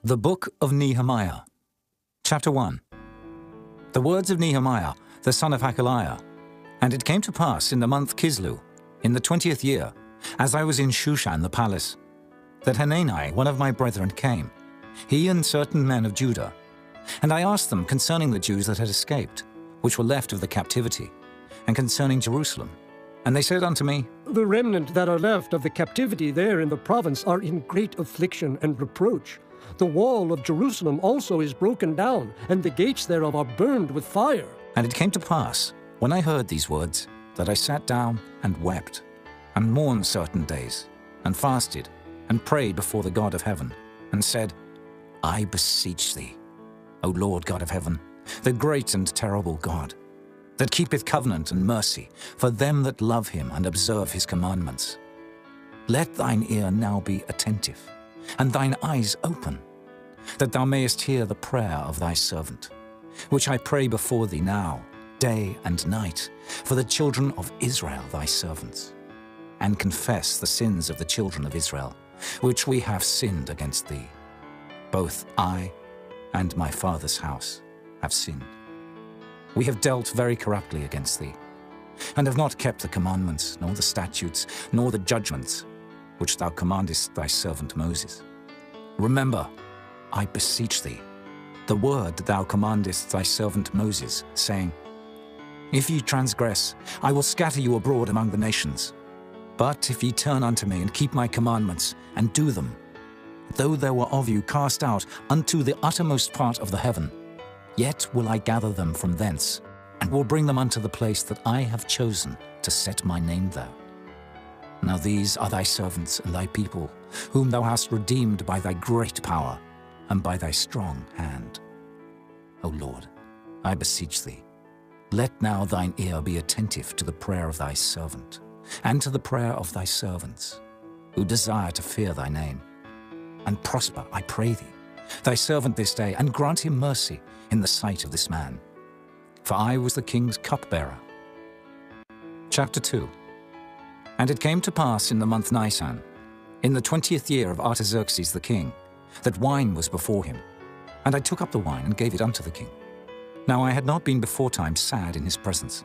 The Book of Nehemiah, Chapter 1. The words of Nehemiah, the son of Hachaliah. And it came to pass in the month Chisleu, in the 20th year, as I was in Shushan the palace, that Hanani, one of my brethren, came, he and certain men of Judah. And I asked them concerning the Jews that had escaped, which were left of the captivity, and concerning Jerusalem. And they said unto me, The remnant that are left of the captivity there in the province are in great affliction and reproach. The wall of Jerusalem also is broken down, and the gates thereof are burned with fire. And it came to pass, when I heard these words, that I sat down and wept, and mourned certain days, and fasted, and prayed before the God of heaven, and said, I beseech thee, O Lord God of heaven, the great and terrible God, that keepeth covenant and mercy for them that love him and observe his commandments. Let thine ear now be attentive, and thine eyes open, that thou mayest hear the prayer of thy servant, which I pray before thee now, day and night, for the children of Israel thy servants, and confess the sins of the children of Israel, which we have sinned against thee. Both I and my father's house have sinned. We have dealt very corruptly against thee, and have not kept the commandments, nor the statutes, nor the judgments, which thou commandest thy servant Moses. Remember, I beseech thee, the word that thou commandest thy servant Moses, saying, If ye transgress, I will scatter you abroad among the nations. But if ye turn unto me and keep my commandments, and do them, though there were of you cast out unto the uttermost part of the heaven, yet will I gather them from thence, and will bring them unto the place that I have chosen to set my name there. Now these are thy servants and thy people, whom thou hast redeemed by thy great power and by thy strong hand. O Lord, I beseech thee, let now thine ear be attentive to the prayer of thy servant, and to the prayer of thy servants, who desire to fear thy name. And prosper, I pray thee, thy servant this day, and grant him mercy in the sight of this man. For I was the king's cupbearer. Chapter 2. And it came to pass in the month Nisan, in the 20th year of Artaxerxes the king, that wine was before him. And I took up the wine and gave it unto the king. Now I had not been beforetime sad in his presence.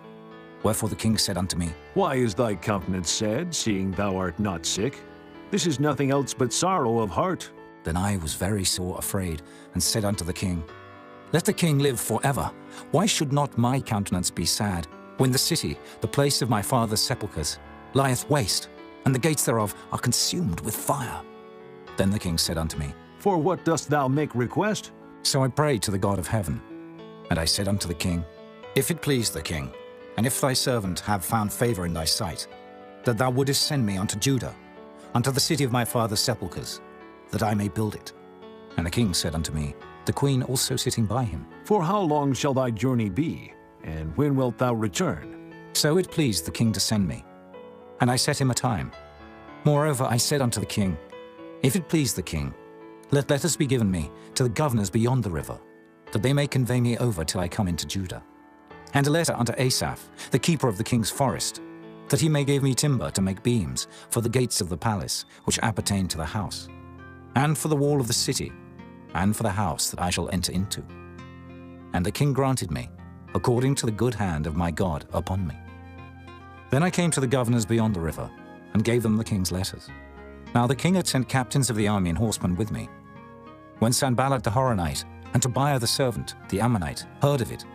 Wherefore the king said unto me, Why is thy countenance sad, seeing thou art not sick? This is nothing else but sorrow of heart. Then I was very sore afraid, and said unto the king, Let the king live forever. Why should not my countenance be sad, when the city, the place of my father's sepulchres, lieth waste, and the gates thereof are consumed with fire? Then the king said unto me, For what dost thou make request? So I prayed to the God of heaven. And I said unto the king, If it please the king, and if thy servant have found favor in thy sight, that thou wouldest send me unto Judah, unto the city of my father's sepulchres, that I may build it. And the king said unto me, the queen also sitting by him, For how long shall thy journey be, and when wilt thou return? So it pleased the king to send me. And I set him a time. Moreover I said unto the king, If it please the king, let letters be given me to the governors beyond the river, that they may convey me over till I come into Judah. And a letter unto Asaph, the keeper of the king's forest, that he may give me timber to make beams for the gates of the palace, which appertain to the house, and for the wall of the city, and for the house that I shall enter into. And the king granted me, according to the good hand of my God upon me. Then I came to the governors beyond the river, and gave them the king's letters. Now the king had sent captains of the army and horsemen with me. When Sanballat the Horonite, and Tobiah the servant, the Ammonite, heard of it,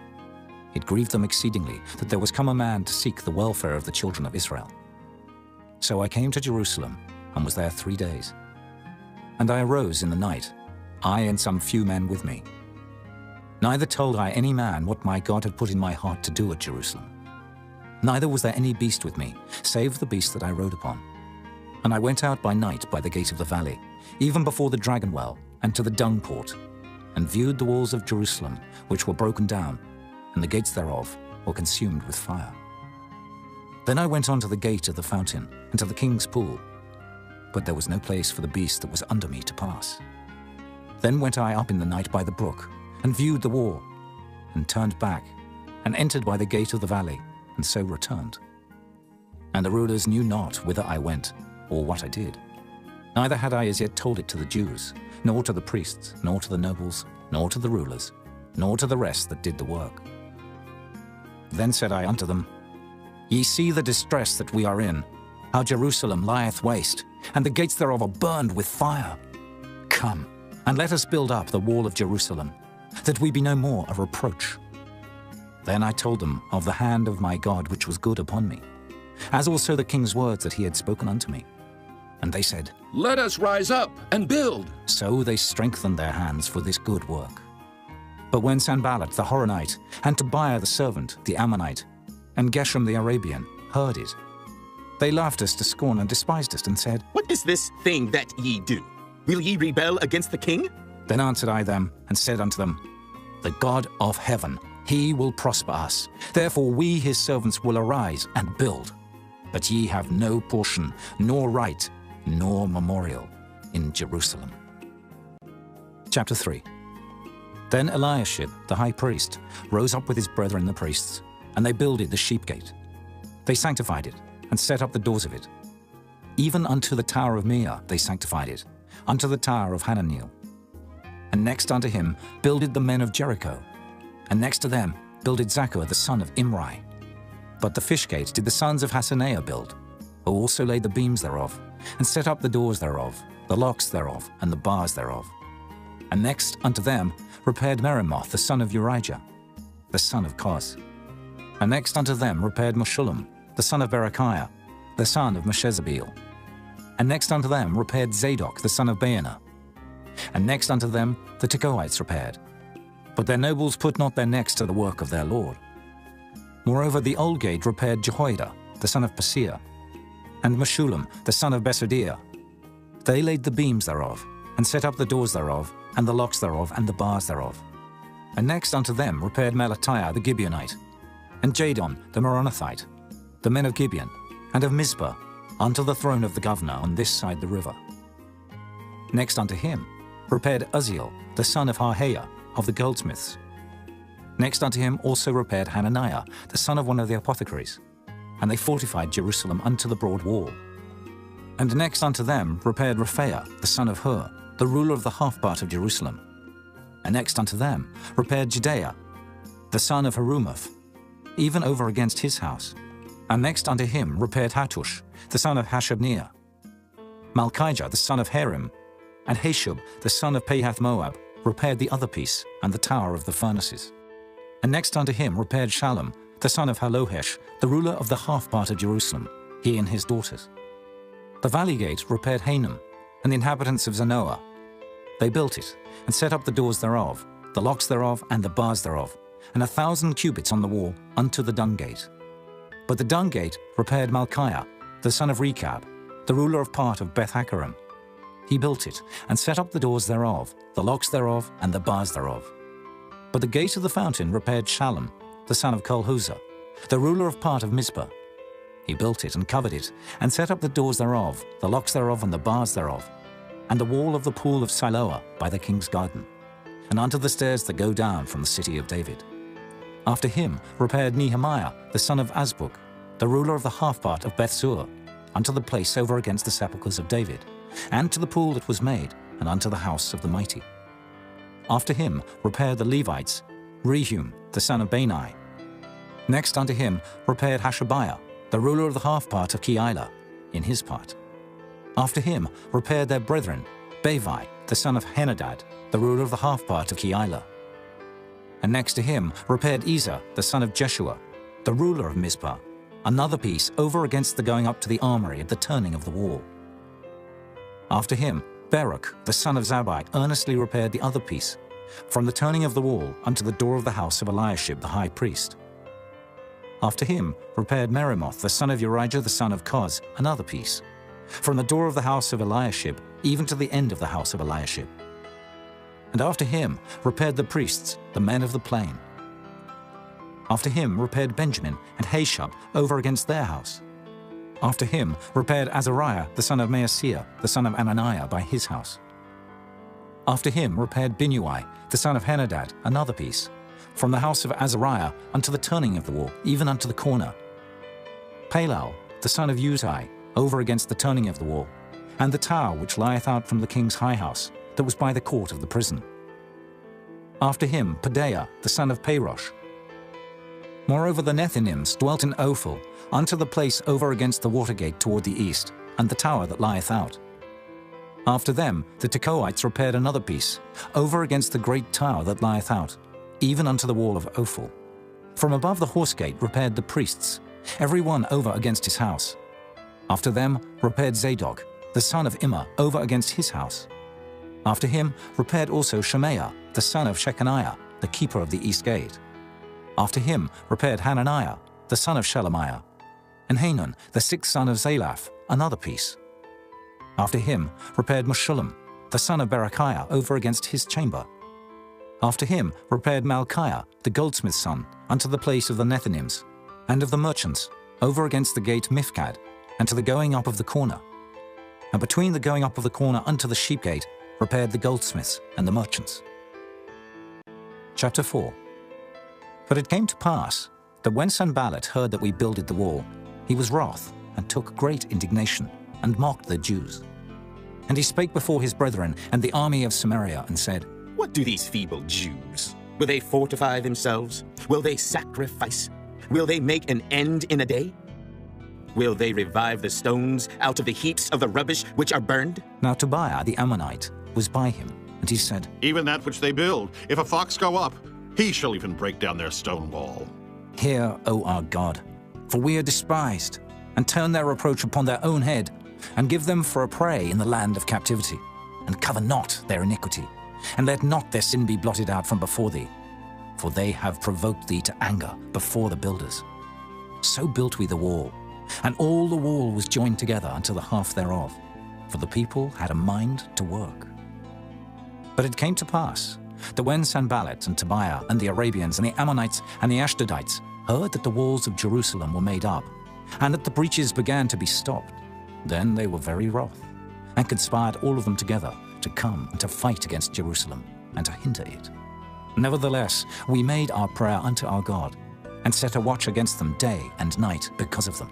it grieved them exceedingly that there was come a man to seek the welfare of the children of Israel. So I came to Jerusalem, and was there 3 days. And I arose in the night, I and some few men with me. Neither told I any man what my God had put in my heart to do at Jerusalem. Neither was there any beast with me, save the beast that I rode upon. And I went out by night by the gate of the valley, even before the dragon well, and to the dung port, and viewed the walls of Jerusalem, which were broken down, and the gates thereof were consumed with fire. Then I went on to the gate of the fountain, and to the king's pool, but there was no place for the beast that was under me to pass. Then went I up in the night by the brook, and viewed the wall, and turned back, and entered by the gate of the valley, and so returned. And the rulers knew not whither I went, or what I did. Neither had I as yet told it to the Jews, nor to the priests, nor to the nobles, nor to the rulers, nor to the rest that did the work. Then said I unto them, Ye see the distress that we are in, how Jerusalem lieth waste, and the gates thereof are burned with fire. Come, and let us build up the wall of Jerusalem, that we be no more a reproach. Then I told them of the hand of my God which was good upon me, as also the king's words that he had spoken unto me. And they said, Let us rise up and build. So they strengthened their hands for this good work. But when Sanballat the Horonite, and Tobiah the servant, the Ammonite, and Geshem the Arabian heard it, they laughed us to scorn and despised us, and said, What is this thing that ye do? Will ye rebel against the king? Then answered I them, and said unto them, The God of heaven, he will prosper us. Therefore we his servants will arise and build. But ye have no portion, nor right, nor memorial in Jerusalem. Chapter 3. Then Eliashib, the high priest, rose up with his brethren the priests, and they builded the sheep gate. They sanctified it, and set up the doors of it. Even unto the tower of Meah they sanctified it, unto the tower of Hanani. And next unto him builded the men of Jericho, and next to them builded Zaccur the son of Imri. But the fish gate did the sons of Hassenaah build, who also laid the beams thereof, and set up the doors thereof, the locks thereof, and the bars thereof. And next unto them repaired Meremoth the son of Urijah, the son of Koz. And next unto them repaired Meshullam, the son of Berechiah, the son of Meshezabeel. And next unto them repaired Zadok the son of Baana. And next unto them the Tekoites repaired. But their nobles put not their necks to the work of their lord. Moreover the old gate repaired Jehoiada, the son of Paseah, and Meshullam, the son of Besodiah. They laid the beams thereof, and set up the doors thereof, and the locks thereof, and the bars thereof. And next unto them repaired Melatiah the Gibeonite, and Jadon the Meronothite, the men of Gibeon, and of Mizpah, unto the throne of the governor on this side the river. Next unto him repaired Uzziel, the son of Harhaiah, of the goldsmiths. Next unto him also repaired Hananiah, the son of one of the apothecaries, and they fortified Jerusalem unto the broad wall. And next unto them repaired Rephaiah, the son of Hur, the ruler of the half part of Jerusalem. And next unto them repaired Judaiah, the son of Harumaph, even over against his house. And next unto him repaired Hattush, the son of Hashabniah, Malchijah, the son of Harim, and Hashub, the son of Pahath-Moab, repaired the other piece and the tower of the furnaces. And next unto him repaired Shallum, the son of Halohesh, the ruler of the half part of Jerusalem, he and his daughters. The valley gate repaired Hanam, and the inhabitants of Zanoah. They built it, and set up the doors thereof, the locks thereof, and the bars thereof, and 1,000 cubits on the wall unto the dung gate. But the dung gate repaired Malchiah, the son of Rechab, the ruler of part of Beth-Haccherem. He built it, and set up the doors thereof, the locks thereof, and the bars thereof. But the gate of the fountain repaired Shallum, the son of Kolhuzah, the ruler of part of Mizpah. He built it and covered it, and set up the doors thereof, the locks thereof, and the bars thereof, and the wall of the pool of Siloah by the king's garden, and unto the stairs that go down from the city of David. After him repaired Nehemiah, the son of Azbuk, the ruler of the half part of Bethsur, unto the place over against the sepulchres of David, and to the pool that was made, and unto the house of the mighty. After him repaired the Levites, Rehum, the son of Bani. Next unto him repaired Hashabiah, the ruler of the half part of Keilah, in his part. After him repaired their brethren, Bavi, the son of Henadad, the ruler of the half part of Keilah. And next to him repaired Ezer, the son of Jeshua, the ruler of Mizpah, another piece over against the going up to the armory at the turning of the wall. After him Baruch, the son of Zabbai, earnestly repaired the other piece, from the turning of the wall unto the door of the house of Eliashib the high priest. After him repaired Meremoth, the son of Urijah the son of Koz, another piece, from the door of the house of Eliashib even to the end of the house of Eliashib. And after him repaired the priests, the men of the plain. After him repaired Benjamin and Hashub over against their house. After him repaired Azariah, the son of Maaseiah, the son of Ananiah, by his house. After him repaired Binnui, the son of Henadad, another piece, from the house of Azariah unto the turning of the wall, even unto the corner. Palal, the son of Uzai, over against the turning of the wall, and the tower which lieth out from the king's high house, that was by the court of the prison. After him Pedaiah the son of Parosh. Moreover the Nethinims dwelt in Ophel, unto the place over against the water gate toward the east, and the tower that lieth out. After them the Tekoites repaired another piece, over against the great tower that lieth out, even unto the wall of Ophel. From above the horse gate repaired the priests, every one over against his house. After them repaired Zadok, the son of Immer, over against his house. After him repaired also Shemaiah, the son of Shechaniah, the keeper of the east gate. After him repaired Hananiah, the son of Shelemiah, and Hanan, the sixth son of Zalaph, another piece. After him repaired Meshullam, the son of Berechiah, over against his chamber. After him repaired Malchiah, the goldsmith's son, unto the place of the Nethinims, and of the merchants, over against the gate Mifkad, and to the going up of the corner. And between the going up of the corner unto the sheep gate repaired the goldsmiths and the merchants. Chapter 4. But it came to pass that when Sanballat heard that we builded the wall, he was wroth, and took great indignation, and mocked the Jews. And he spake before his brethren and the army of Samaria, and said, What do these feeble Jews? Will they fortify themselves? Will they sacrifice? Will they make an end in a day? Will they revive the stones out of the heaps of the rubbish which are burned? Now Tobiah the Ammonite was by him, and he said, Even that which they build, if a fox go up, he shall even break down their stone wall. Hear, O our God, for we are despised, and turn their reproach upon their own head, and give them for a prey in the land of captivity, and cover not their iniquity, and let not their sin be blotted out from before thee, for they have provoked thee to anger before the builders. So built we the wall, and all the wall was joined together unto the half thereof, for the people had a mind to work. But it came to pass that when Sanballat and Tobiah and the Arabians and the Ammonites and the Ashdodites heard that the walls of Jerusalem were made up, and that the breaches began to be stopped, then they were very wroth, and conspired all of them together to come and to fight against Jerusalem, and to hinder it. Nevertheless, we made our prayer unto our God, and set a watch against them day and night because of them.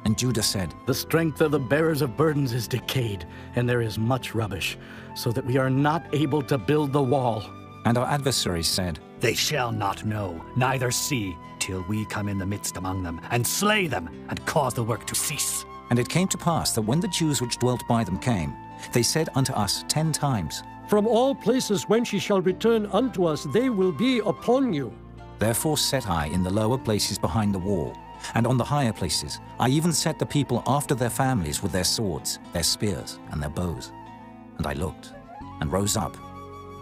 And Judah said, The strength of the bearers of burdens is decayed, and there is much rubbish, so that we are not able to build the wall. And our adversaries said, They shall not know, neither see, till we come in the midst among them, and slay them, and cause the work to cease. And it came to pass that when the Jews which dwelt by them came, they said unto us 10 times, From all places whence ye shall return unto us, they will be upon you. Therefore set I in the lower places behind the wall, and on the higher places I even set the people after their families with their swords, their spears, and their bows. And I looked, and rose up,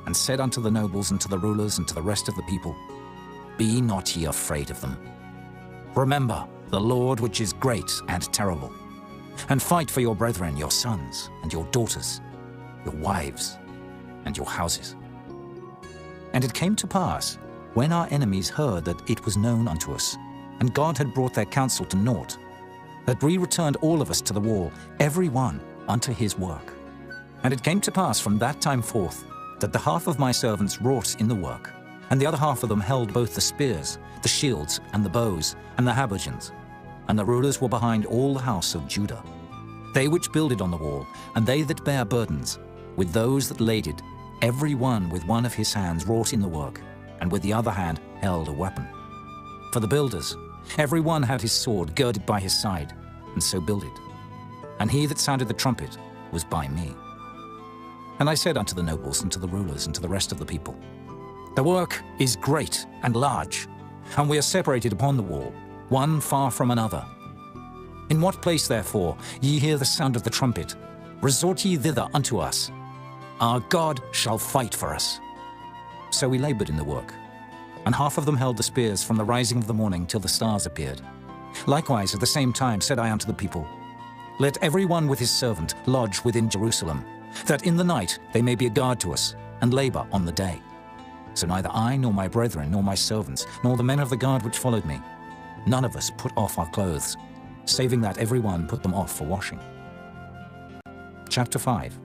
and said unto the nobles and to the rulers and to the rest of the people, Be not ye afraid of them. Remember the Lord which is great and terrible, and fight for your brethren, your sons, and your daughters, your wives, and your houses. And it came to pass, when our enemies heard that it was known unto us, and God had brought their counsel to naught, that we returned all of us to the wall, every one unto his work. And it came to pass from that time forth, that the half of my servants wrought in the work, and the other half of them held both the spears, the shields, and the bows, and the habergeons. And the rulers were behind all the house of Judah. They which builded on the wall, and they that bare burdens, with those that laded, every one with one of his hands wrought in the work, and with the other hand held a weapon. For the builders, every one had his sword girded by his side, and so builded. And he that sounded the trumpet was by me. And I said unto the nobles, and to the rulers, and to the rest of the people, The work is great and large, and we are separated upon the wall, one far from another. In what place, therefore, ye hear the sound of the trumpet, resort ye thither unto us. Our God shall fight for us. So we labored in the work, and half of them held the spears from the rising of the morning till the stars appeared. Likewise at the same time said I unto the people, Let every one with his servant lodge within Jerusalem, that in the night they may be a guard to us, and labor on the day. So neither I, nor my brethren, nor my servants, nor the men of the guard which followed me, none of us put off our clothes, saving that every one put them off for washing. Chapter 5.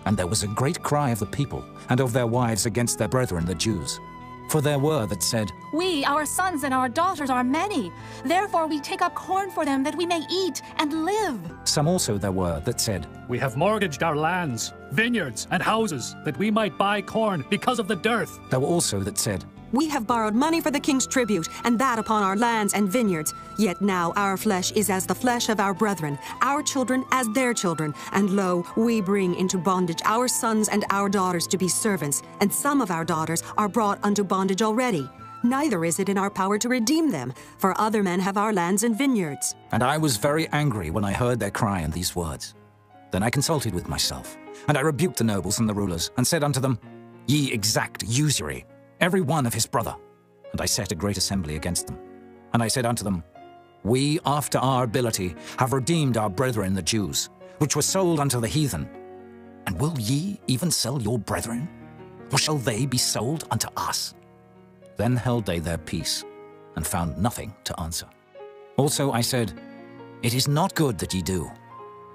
And there was a great cry of the people and of their wives against their brethren the Jews. For there were that said, We, our sons and our daughters, are many. Therefore we take up corn for them, that we may eat and live. Some also there were that said, We have mortgaged our lands, vineyards, and houses, that we might buy corn because of the dearth. There were also that said, We have borrowed money for the king's tribute, and that upon our lands and vineyards. Yet now our flesh is as the flesh of our brethren, our children as their children. And lo, we bring into bondage our sons and our daughters to be servants, and some of our daughters are brought unto bondage already. Neither is it in our power to redeem them, for other men have our lands and vineyards. And I was very angry when I heard their cry and these words. Then I consulted with myself, and I rebuked the nobles and the rulers, and said unto them, Ye exact usury, every one of his brother. And I set a great assembly against them. And I said unto them, We, after our ability, have redeemed our brethren the Jews, which were sold unto the heathen. And will ye even sell your brethren? Or shall they be sold unto us? Then held they their peace, and found nothing to answer. Also I said, It is not good that ye do.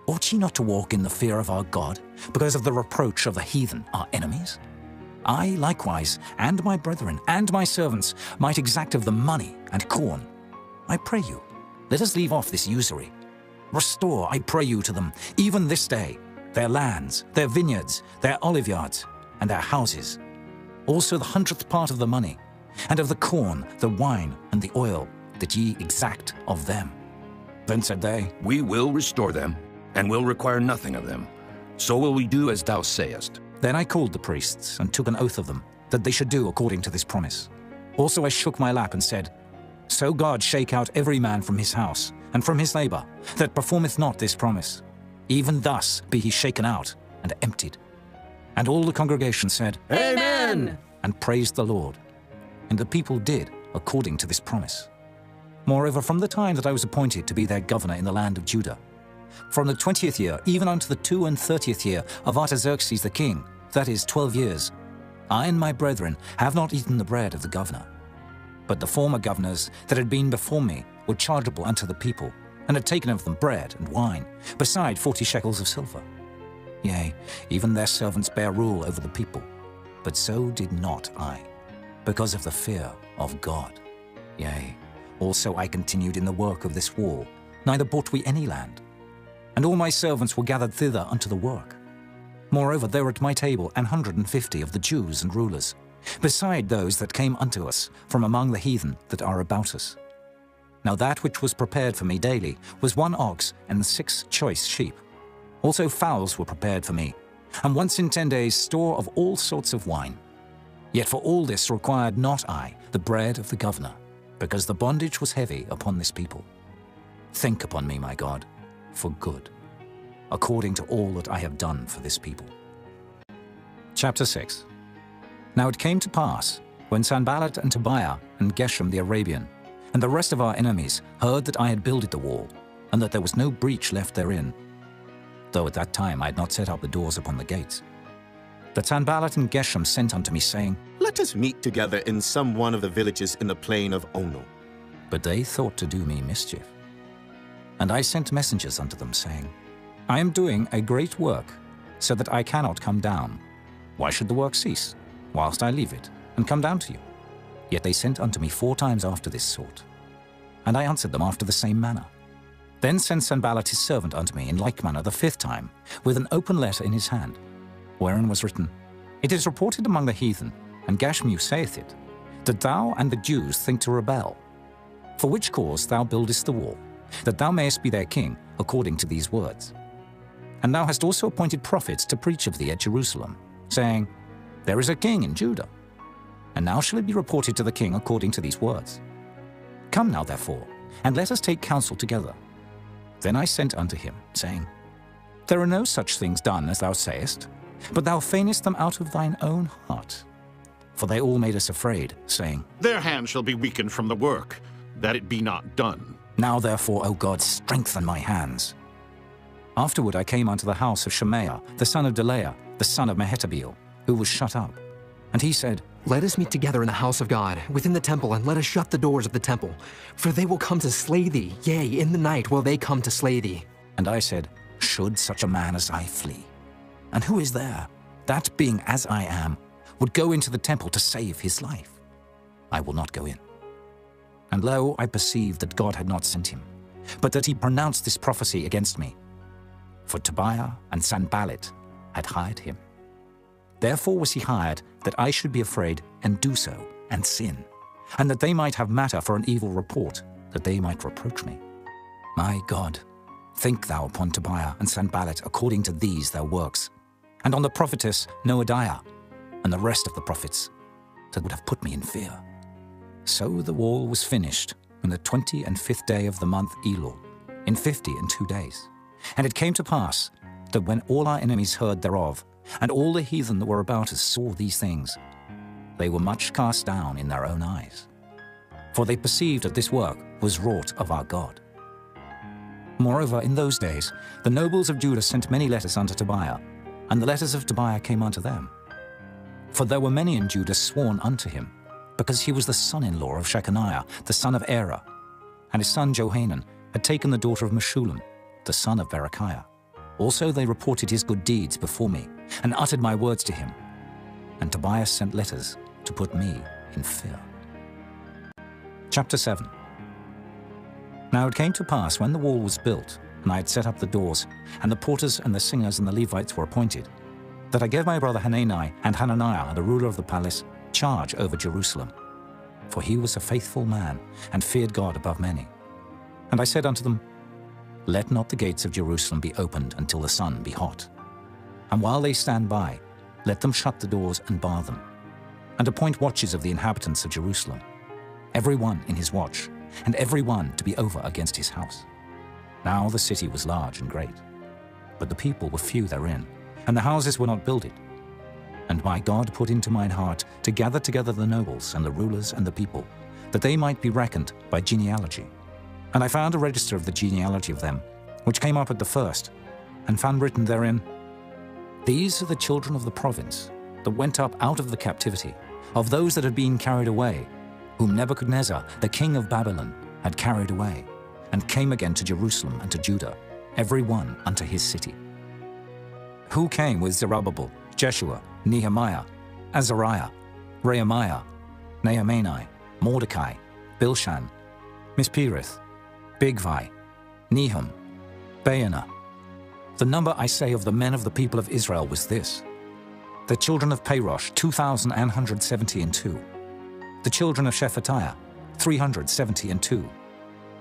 Ought ye not to walk in the fear of our God, because of the reproach of the heathen, our enemies? I likewise, and my brethren, and my servants, might exact of them money and corn. I pray you, let us leave off this usury. Restore, I pray you, to them, even this day, their lands, their vineyards, their oliveyards, and their houses. Also the 100th part of the money, and of the corn, the wine, and the oil, that ye exact of them. Then said they, We will restore them, and will require nothing of them. So will we do as thou sayest. Then I called the priests, and took an oath of them, that they should do according to this promise. Also I shook my lap and said, So God shake out every man from his house, and from his labor, that performeth not this promise. Even thus be he shaken out, and emptied. And all the congregation said, Amen! And praised the Lord. And the people did according to this promise. Moreover, from the time that I was appointed to be their governor in the land of Judah, from the 20th year, even unto the 32nd year of Artaxerxes the king, that is 12 years, I and my brethren have not eaten the bread of the governor. But the former governors that had been before me were chargeable unto the people, and had taken of them bread and wine, beside 40 shekels of silver. Yea, even their servants bare rule over the people. But so did not I, because of the fear of God. Yea, also I continued in the work of this wall, neither bought we any land. And all my servants were gathered thither unto the work. Moreover, there were at my table 150 of the Jews and rulers, beside those that came unto us from among the heathen that are about us. Now that which was prepared for me daily was 1 ox and 6 choice sheep. Also fowls were prepared for me, and once in 10 days store of all sorts of wine. Yet for all this required not I the bread of the governor, because the bondage was heavy upon this people. Think upon me, my God, for good, according to all that I have done for this people. Chapter 6. Now it came to pass, when Sanballat and Tobiah and Geshem the Arabian, and the rest of our enemies heard that I had builded the wall, and that there was no breach left therein, though at that time I had not set up the doors upon the gates, that Sanballat and Geshem sent unto me, saying, Let us meet together in some one of the villages in the plain of Ono. But they thought to do me mischief. And I sent messengers unto them, saying, I am doing a great work, so that I cannot come down. Why should the work cease, whilst I leave it, and come down to you? Yet they sent unto me 4 times after this sort. And I answered them after the same manner. Then sent Sanballat his servant unto me in like manner the 5th time, with an open letter in his hand, wherein was written, It is reported among the heathen, and Gashmu saith it, that thou and the Jews think to rebel. For which cause thou buildest the wall, that thou mayest be their king, according to these words. And thou hast also appointed prophets to preach of thee at Jerusalem, saying, There is a king in Judah. And now shall it be reported to the king according to these words. Come now, therefore, and let us take counsel together. Then I sent unto him, saying, There are no such things done as thou sayest, but thou feignest them out of thine own heart. For they all made us afraid, saying, Their hand shall be weakened from the work, that it be not done. Now therefore, O God, strengthen my hands. Afterward I came unto the house of Shemaiah, the son of Delaiah, the son of Mehetabeel, who was shut up. And he said, Let us meet together in the house of God, within the temple, and let us shut the doors of the temple. For they will come to slay thee, yea, in the night will they come to slay thee. And I said, Should such a man as I flee? And who is there, that being as I am, would go into the temple to save his life? I will not go in. And lo, I perceived that God had not sent him, but that he pronounced this prophecy against me. For Tobiah and Sanballat had hired him. Therefore was he hired, that I should be afraid and do so, and sin, and that they might have matter for an evil report, that they might reproach me. My God, think thou upon Tobiah and Sanballat according to these their works, and on the prophetess Noadiah, and the rest of the prophets, that would have put me in fear. So the wall was finished on the 25th day of the month Elul, in 52 days. And it came to pass that when all our enemies heard thereof, and all the heathen that were about us saw these things, they were much cast down in their own eyes. For they perceived that this work was wrought of our God. Moreover, in those days, the nobles of Judah sent many letters unto Tobiah, and the letters of Tobiah came unto them. For there were many in Judah sworn unto him, because he was the son-in-law of Shechaniah, the son of Erah, and his son Johanan had taken the daughter of Meshullam, the son of Berechiah. Also they reported his good deeds before me, and uttered my words to him. And Tobiah sent letters to put me in fear. Chapter 7. Now it came to pass, when the wall was built, and I had set up the doors, and the porters and the singers and the Levites were appointed, that I gave my brother Hanani and Hananiah, the ruler of the palace, charge over Jerusalem. For he was a faithful man, and feared God above many. And I said unto them, Let not the gates of Jerusalem be opened until the sun be hot. And while they stand by, let them shut the doors and bar them, and appoint watches of the inhabitants of Jerusalem, every one in his watch, and every one to be over against his house. Now the city was large and great, but the people were few therein, and the houses were not builded. And my God put into mine heart to gather together the nobles and the rulers and the people, that they might be reckoned by genealogy. And I found a register of the genealogy of them, which came up at the first, and found written therein, These are the children of the province that went up out of the captivity, of those that had been carried away, whom Nebuchadnezzar, the king of Babylon, had carried away, and came again to Jerusalem and to Judah, every one unto his city. Who came with Zerubbabel, Jeshua, Nehemiah, Azariah, Rehemiah, Nehemiah, Mordecai, Bilshan, Mispereth, Bigvai, Nehum, Baanah. The number, I say, of the men of the people of Israel was this: the children of Parosh, 2,172. The children of Shephatiah, 372.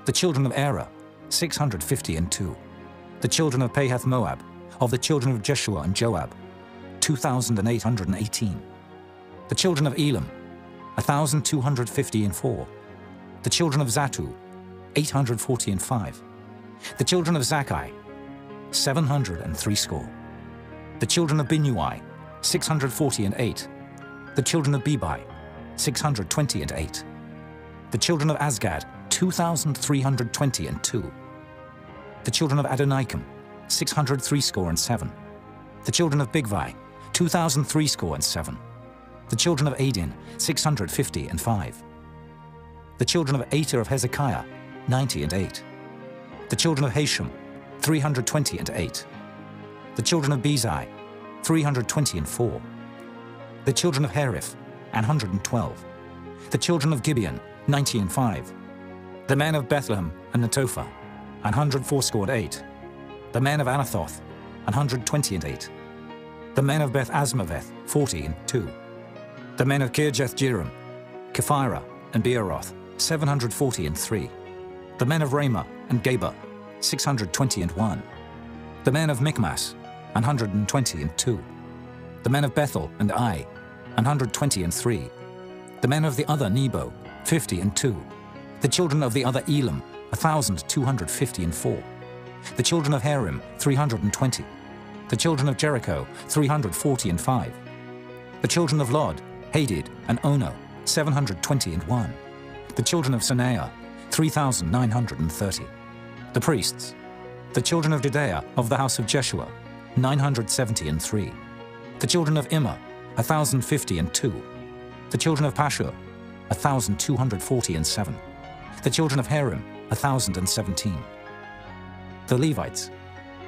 The children of Erah, 652. The children of Pahath Moab, of the children of Jeshua and Joab, 2,818. The children of Elam, 1,254. The children of Zatu, 845. The children of Zakkai, 760. The children of Binnui, 648. The children of Bebai, 628. The children of Azgad, 2,322. The children of Adonikam, 667. The children of Bigvai, 2,037. The children of Adin, 655. The children of Ater of Hezekiah, 98. The children of Hashem, 328. The children of Bezai, 324. The children of Hariph, 112. The children of Gibeon, 95. The men of Bethlehem and Netophah, 148. The men of Anathoth, 128. The men of Beth Asmaveth, 42. The men of Kirjath-Jearim, Kephirah, and Beeroth, 743. The men of Ramah and Geba, 621. The men of Michmas, 122. The men of Bethel and Ai, 123. The men of the other Nebo, 52. The children of the other Elam, 1,254. The children of Harim, 320. The children of Jericho, 345. The children of Lod, Hadid, and Ono, 721. The children of Sanaiah, 3,930. The priests. The children of Judea of the house of Jeshua, 973. The children of Immer, 1,052. The children of Pashur, 1,247. The children of Harim, 1,017. The Levites,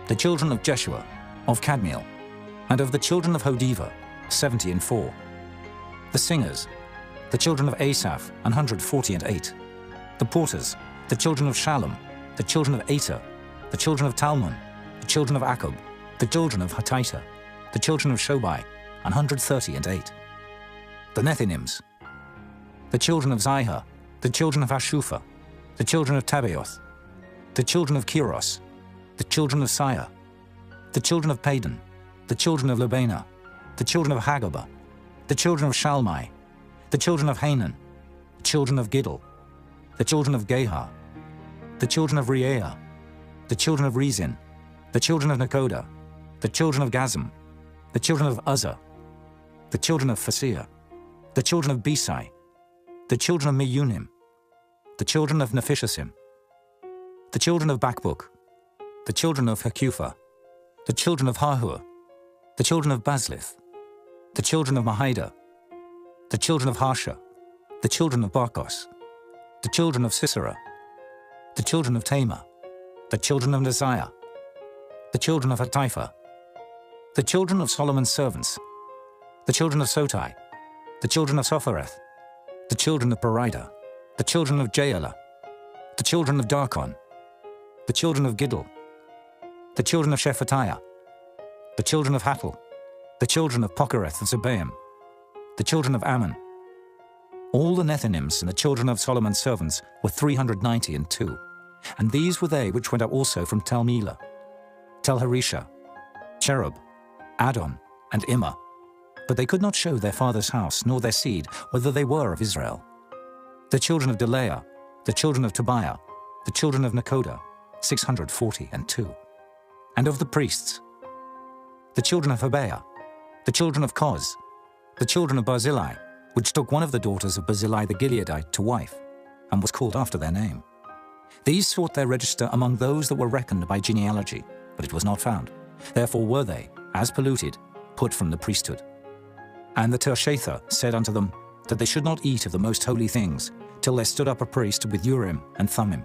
the children of Jeshua, of Kadmiel, and of the children of Hodiva, 74. The singers, The children of Asaph, 148. The porters, the children of Shallum, the children of Ater, the children of Talmon, the children of Akub, the children of Hatita, the children of Shobai, 138. The Nethinims, the children of Zihah, the children of Hashupha, the children of Tabaoth, the children of Kiros, the children of Siyah, the children of Padan, the children of Lebana, the children of Hagabah, the children of Shalmai, the children of Hanan, the children of Giddel, the children of Gehar, the children of Reaiah, the children of Rezin, the children of Nekoda, the children of Gazam, the children of Uzzah, the children of Phasir, the children of Besai, the children of Meunim, the children of Nephishasim, the children of Bakbuk, the children of Hakupha, the children of Hahur, the children of Baslith, the children of Mahida, the children of Harsha, the children of Barkos, the children of Sisera, the children of Tamar, the children of Neziah, the children of Hatipha, the children of Solomon's servants, the children of Sotai, the children of Sophereth, the children of Perida, the children of Jaela, the children of Darkon, the children of Giddel, the children of Shephatiah, the children of Hattil, the children of Pokereth of Zebaim, the children of Ammon. All the Nethinims and the children of Solomon's servants were 392, and these were they which went up also from Tel Melah, Tel Harisha, Cherub, Adon, and Immer, but they could not show their father's house nor their seed whether they were of Israel. The children of Delaiah, the children of Tobiah, the children of Nekoda, 642. And of the priests, the children of Hobaiah, the children of Koz, the children of Barzillai, which took one of the daughters of Barzillai the Gileadite to wife, and was called after their name. These sought their register among those that were reckoned by genealogy, but it was not found. Therefore were they, as polluted, put from the priesthood. And the Tershatha said unto them that they should not eat of the most holy things, till there stood up a priest with Urim and Thummim.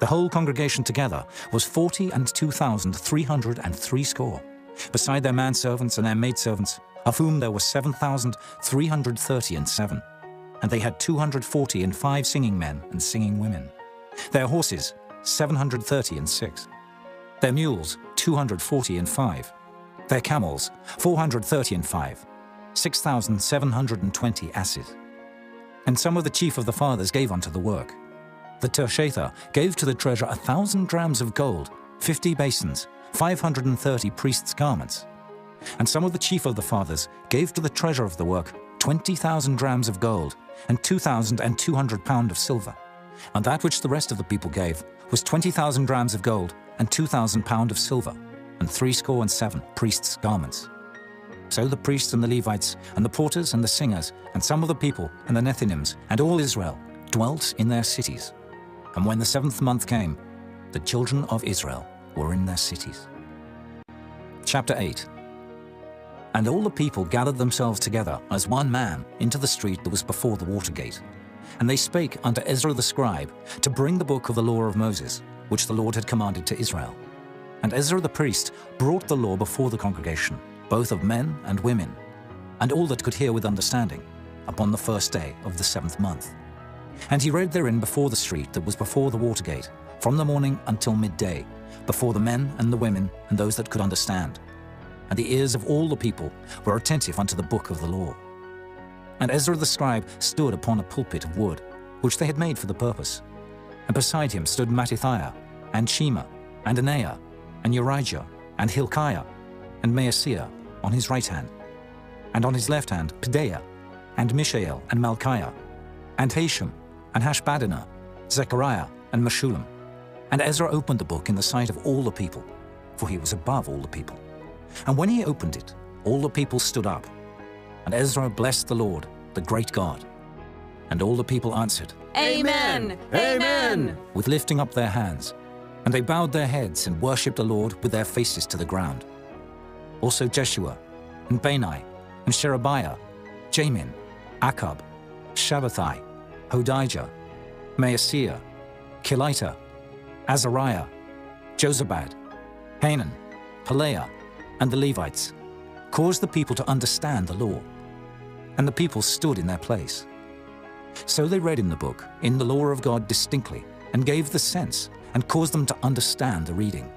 The whole congregation together was 42,303, beside their manservants and their maidservants, of whom there were 7,337. And they had 245 singing men and singing women. Their horses, 736. Their mules, 245. Their camels, 435. 6,720 asses. And some of the chief of the fathers gave unto the work. The Tershatha gave to the treasure 1,000 drams of gold, 50 basins, 530 priests' garments. And some of the chief of the fathers gave to the treasure of the work 20,000 drams of gold, and 2,200 pound of silver. And that which the rest of the people gave was 20,000 drams of gold, and 2,000 pound of silver, and 67 priests' garments. So the priests and the Levites, and the porters and the singers, and some of the people, and the Nethinims, and all Israel, dwelt in their cities. And when the 7th month came, the children of Israel were in their cities. Chapter 8. And all the people gathered themselves together as one man into the street that was before the water gate. And they spake unto Ezra the scribe to bring the book of the law of Moses, which the Lord had commanded to Israel. And Ezra the priest brought the law before the congregation, both of men and women, and all that could hear with understanding, upon the 1st day of the 7th month. And he read therein before the street that was before the water gate, from the morning until midday, before the men and the women and those that could understand. And the ears of all the people were attentive unto the book of the law. And Ezra the scribe stood upon a pulpit of wood, which they had made for the purpose. And beside him stood Mattithiah, and Shema, and Anaiah, and Urijah, and Hilkiah, and Maaseiah on his right hand, and on his left hand Pedaiah, and Mishael, and Malchiah, and Hashem, and Hashbaddanah, Zechariah, and Meshullam. And Ezra opened the book in the sight of all the people, for he was above all the people. And when he opened it, all the people stood up. And Ezra blessed the Lord, the great God. And all the people answered, Amen! Amen! with lifting up their hands. And they bowed their heads and worshipped the Lord with their faces to the ground. Also Jeshua, and Bani, and Sherebiah, Jamin, Akab, Shabbathai, Hodijah, Maaseiah, Kelita, Azariah, Jozabad, Hanan, Pelaiah, and the Levites, caused the people to understand the law. And the people stood in their place, So they read in the book, in the law of God distinctly, and gave the sense, and caused them to understand the reading.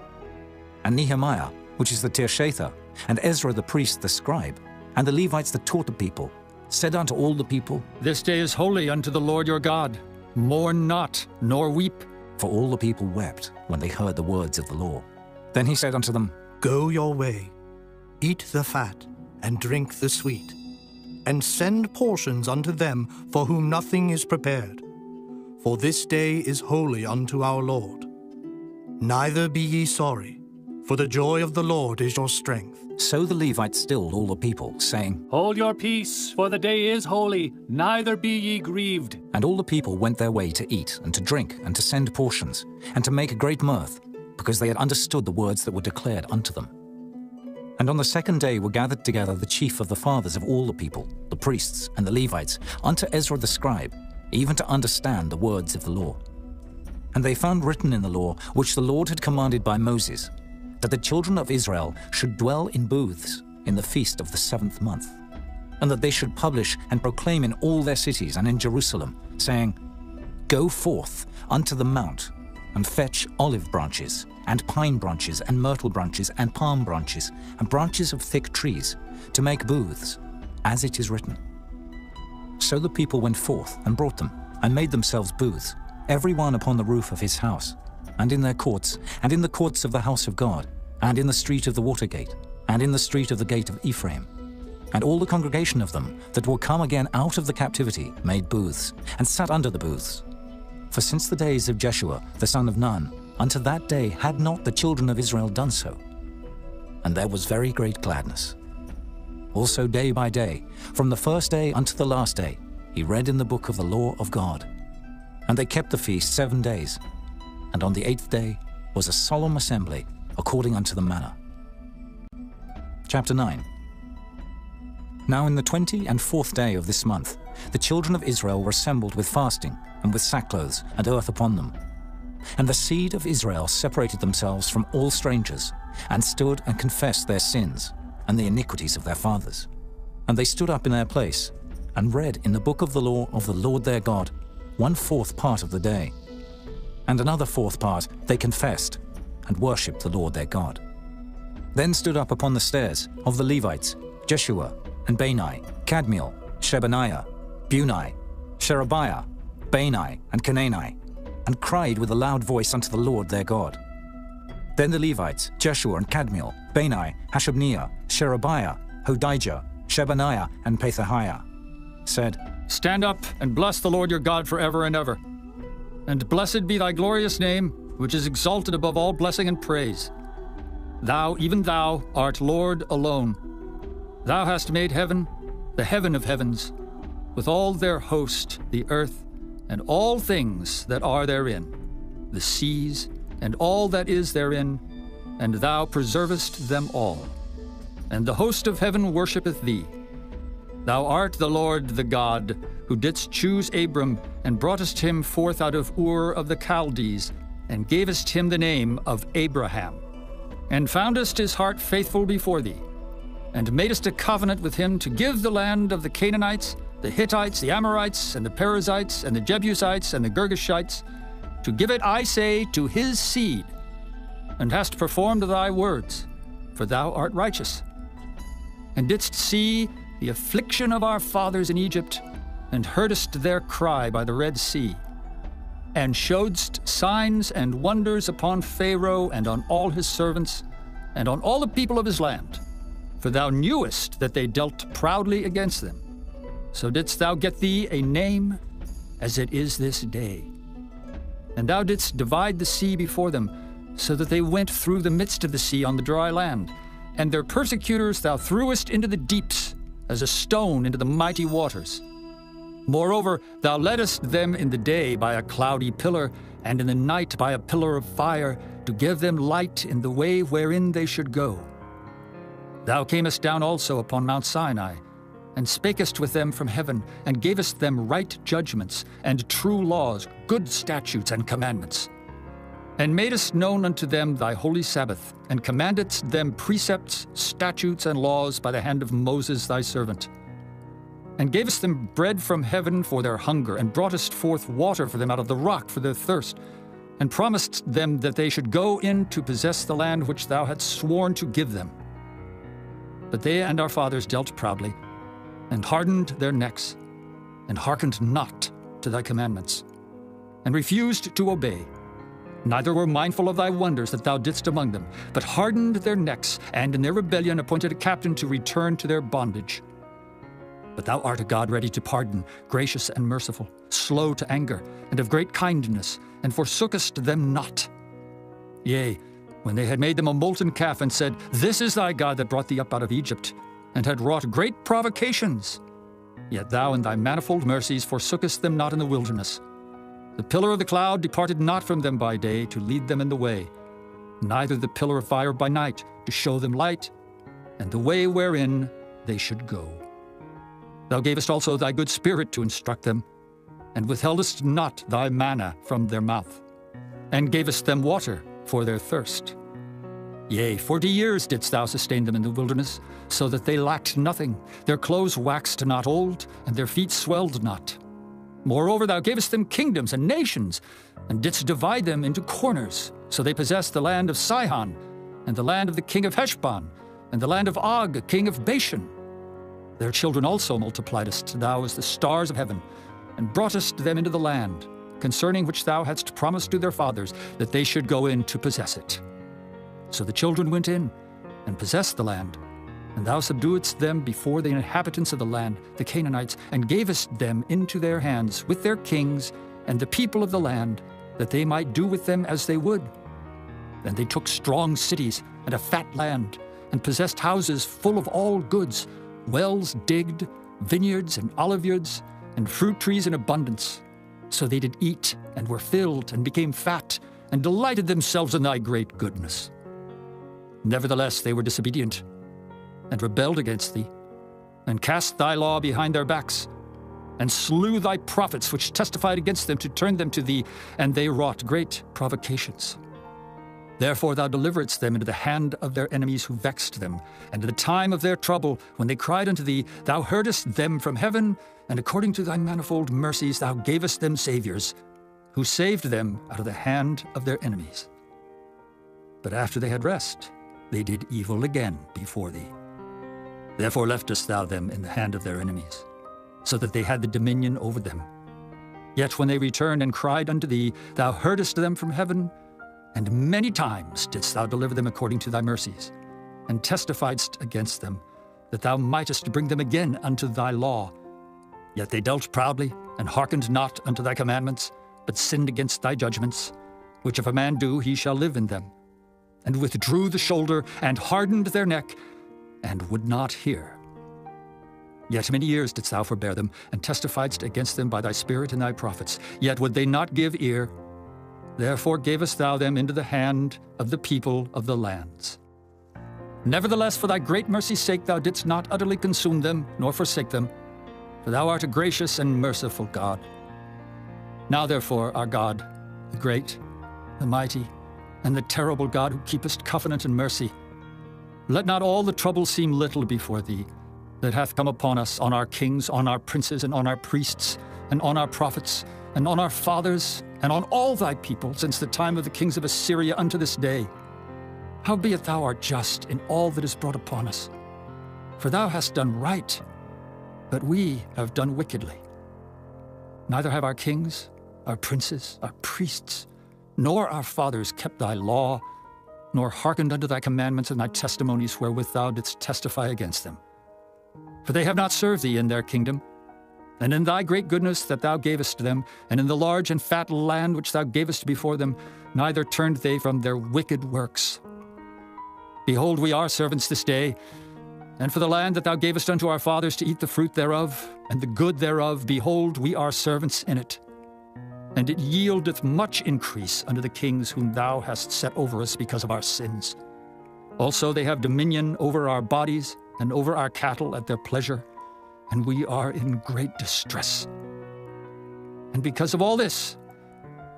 And Nehemiah, which is the Tirshatha, and Ezra the priest the scribe, and the Levites that taught the people, said unto all the people, This day is holy unto the Lord your God. Mourn not, nor weep. For all the people wept when they heard the words of the law. Then he said unto them, Go your way, eat the fat, and drink the sweet, and send portions unto them for whom nothing is prepared. For this day is holy unto our Lord. Neither be ye sorry, for the joy of the Lord is your strength. So the Levites stilled all the people, saying, Hold your peace, for the day is holy, neither be ye grieved. And all the people went their way to eat and to drink and to send portions, and to make a great mirth, because they had understood the words that were declared unto them. And on the second day were gathered together the chief of the fathers of all the people, the priests and the Levites, unto Ezra the scribe, even to understand the words of the law. And they found written in the law, which the Lord had commanded by Moses, that the children of Israel should dwell in booths in the feast of the 7th month, and that they should publish and proclaim in all their cities and in Jerusalem, saying, Go forth unto the mount, and fetch olive branches, and pine branches, and myrtle branches, and palm branches, and branches of thick trees, to make booths, as it is written. So the people went forth and brought them, and made themselves booths, every one upon the roof of his house, and in their courts, and in the courts of the house of God, and in the street of the water gate, and in the street of the gate of Ephraim. And all the congregation of them that were come again out of the captivity made booths, and sat under the booths. For since the days of Jeshua the son of Nun, unto that day had not the children of Israel done so. And there was very great gladness. Also day by day, from the first day unto the last day, he read in the book of the law of God. And they kept the feast 7 days. And on the 8th day was a solemn assembly, according unto the manner. Chapter 9. Now in the 24th day of this month, the children of Israel were assembled with fasting, and with sackcloths and earth upon them. And the seed of Israel separated themselves from all strangers, and stood and confessed their sins, and the iniquities of their fathers. And they stood up in their place, and read in the book of the law of the Lord their God 1/4 part of the day. And another 4th part they confessed, and worshipped the Lord their God. Then stood up upon the stairs of the Levites Jeshua, and Bani, Kadmiel, Shebaniah, Bunai, Sherebiah, Bani, and Canani, and cried with a loud voice unto the Lord their God. Then the Levites, Jeshua and Kadmiel, Bani, Hashabniah, Sherebiah, Hodijah, Shebaniah, and Pethahiah, said, Stand up and bless the Lord your God forever and ever. And blessed be thy glorious name, which is exalted above all blessing and praise. Thou, even thou, art Lord alone. Thou hast made heaven, the heaven of heavens, with all their host, the earth, and all things that are therein, the seas, and all that is therein, and thou preservest them all. And the host of heaven worshippeth thee. Thou art the Lord the God, who didst choose Abram, and broughtest him forth out of Ur of the Chaldees, and gavest him the name of Abraham, and foundest his heart faithful before thee, and madest a covenant with him to give the land of the Canaanites, the Hittites, the Amorites, and the Perizzites, and the Jebusites, and the Girgashites, to give it, I say, to his seed, and hast performed thy words, for thou art righteous, and didst see the affliction of our fathers in Egypt, and heardest their cry by the Red Sea, and showedst signs and wonders upon Pharaoh and on all his servants, and on all the people of his land, for thou knewest that they dealt proudly against them. So didst thou get thee a name, as it is this day. And thou didst divide the sea before them, so that they went through the midst of the sea on the dry land. And their persecutors thou threwest into the deeps, as a stone into the mighty waters. Moreover, thou leddest them in the day by a cloudy pillar, and in the night by a pillar of fire, to give them light in the way wherein they should go. Thou camest down also upon Mount Sinai, and spakest with them from heaven, and gavest them right judgments, and true laws, good statutes and commandments. And madest known unto them thy holy Sabbath, and commandedst them precepts, statutes, and laws by the hand of Moses thy servant. and gavest them bread from heaven for their hunger, and broughtest forth water for them out of the rock for their thirst, and promised them that they should go in to possess the land which thou hadst sworn to give them. But they and our fathers dealt proudly, and hardened their necks, and hearkened not to thy commandments, and refused to obey, neither were mindful of thy wonders that thou didst among them, but hardened their necks, and in their rebellion appointed a captain to return to their bondage. But thou art a God ready to pardon, gracious and merciful, slow to anger, and of great kindness, and forsookest them not. Yea, when they had made them a molten calf, and said, This is thy God that brought thee up out of Egypt, and had wrought great provocations, yet thou in thy manifold mercies forsookest them not in the wilderness. The pillar of the cloud departed not from them by day to lead them in the way, neither the pillar of fire by night to show them light, and the way wherein they should go. Thou gavest also thy good spirit to instruct them, and withheldest not thy manna from their mouth, and gavest them water for their thirst. Yea, 40 years didst thou sustain them in the wilderness, so that they lacked nothing. Their clothes waxed not old, and their feet swelled not. Moreover, thou gavest them kingdoms and nations, and didst divide them into corners. So they possessed the land of Sihon, and the land of the king of Heshbon, and the land of Og, king of Bashan. Their children also multipliedst thou as the stars of heaven, and broughtest them into the land, concerning which thou hadst promised to their fathers, that they should go in to possess it. So the children went in, and possessed the land, and thou subduedst them before the inhabitants of the land, the Canaanites, and gavest them into their hands with their kings and the people of the land, that they might do with them as they would. Then they took strong cities and a fat land, and possessed houses full of all goods, wells digged, vineyards and oliveyards, and fruit trees in abundance. So they did eat, and were filled, and became fat, and delighted themselves in thy great goodness. Nevertheless they were disobedient, and rebelled against thee, and cast thy law behind their backs, and slew thy prophets which testified against them to turn them to thee, and they wrought great provocations. Therefore thou deliveredst them into the hand of their enemies who vexed them, and in the time of their trouble, when they cried unto thee, thou heardest them from heaven, and according to thy manifold mercies thou gavest them saviors, who saved them out of the hand of their enemies. But after they had rest, they did evil again before thee. Therefore leftest thou them in the hand of their enemies, so that they had the dominion over them. Yet when they returned and cried unto thee, thou heardest them from heaven, and many times didst thou deliver them according to thy mercies, and testifiedst against them, that thou mightest bring them again unto thy law. Yet they dealt proudly, and hearkened not unto thy commandments, but sinned against thy judgments, which if a man do, he shall live in them, and withdrew the shoulder, and hardened their neck, and would not hear. Yet many years didst thou forbear them, and testifiedst against them by thy Spirit and thy prophets. Yet would they not give ear. Therefore gavest thou them into the hand of the people of the lands. Nevertheless, for thy great mercy's sake, thou didst not utterly consume them, nor forsake them, for thou art a gracious and merciful God. Now therefore, our God, the great, the mighty, and the terrible God, who keepest covenant and mercy, let not all the trouble seem little before thee, that hath come upon us, on our kings, on our princes, and on our priests, and on our prophets, and on our fathers, and on all thy people, since the time of the kings of Assyria unto this day. Howbeit thou art just in all that is brought upon us. For thou hast done right, but we have done wickedly. Neither have our kings, our princes, our priests, nor our fathers kept thy law, nor hearkened unto thy commandments and thy testimonies wherewith thou didst testify against them. For they have not served thee in their kingdom, and in thy great goodness that thou gavest them, and in the large and fat land which thou gavest before them, neither turned they from their wicked works. Behold, we are servants this day, and for the land that thou gavest unto our fathers to eat the fruit thereof, and the good thereof, behold, we are servants in it. And it yieldeth much increase unto the kings whom thou hast set over us because of our sins. Also they have dominion over our bodies and over our cattle at their pleasure, and we are in great distress. And because of all this,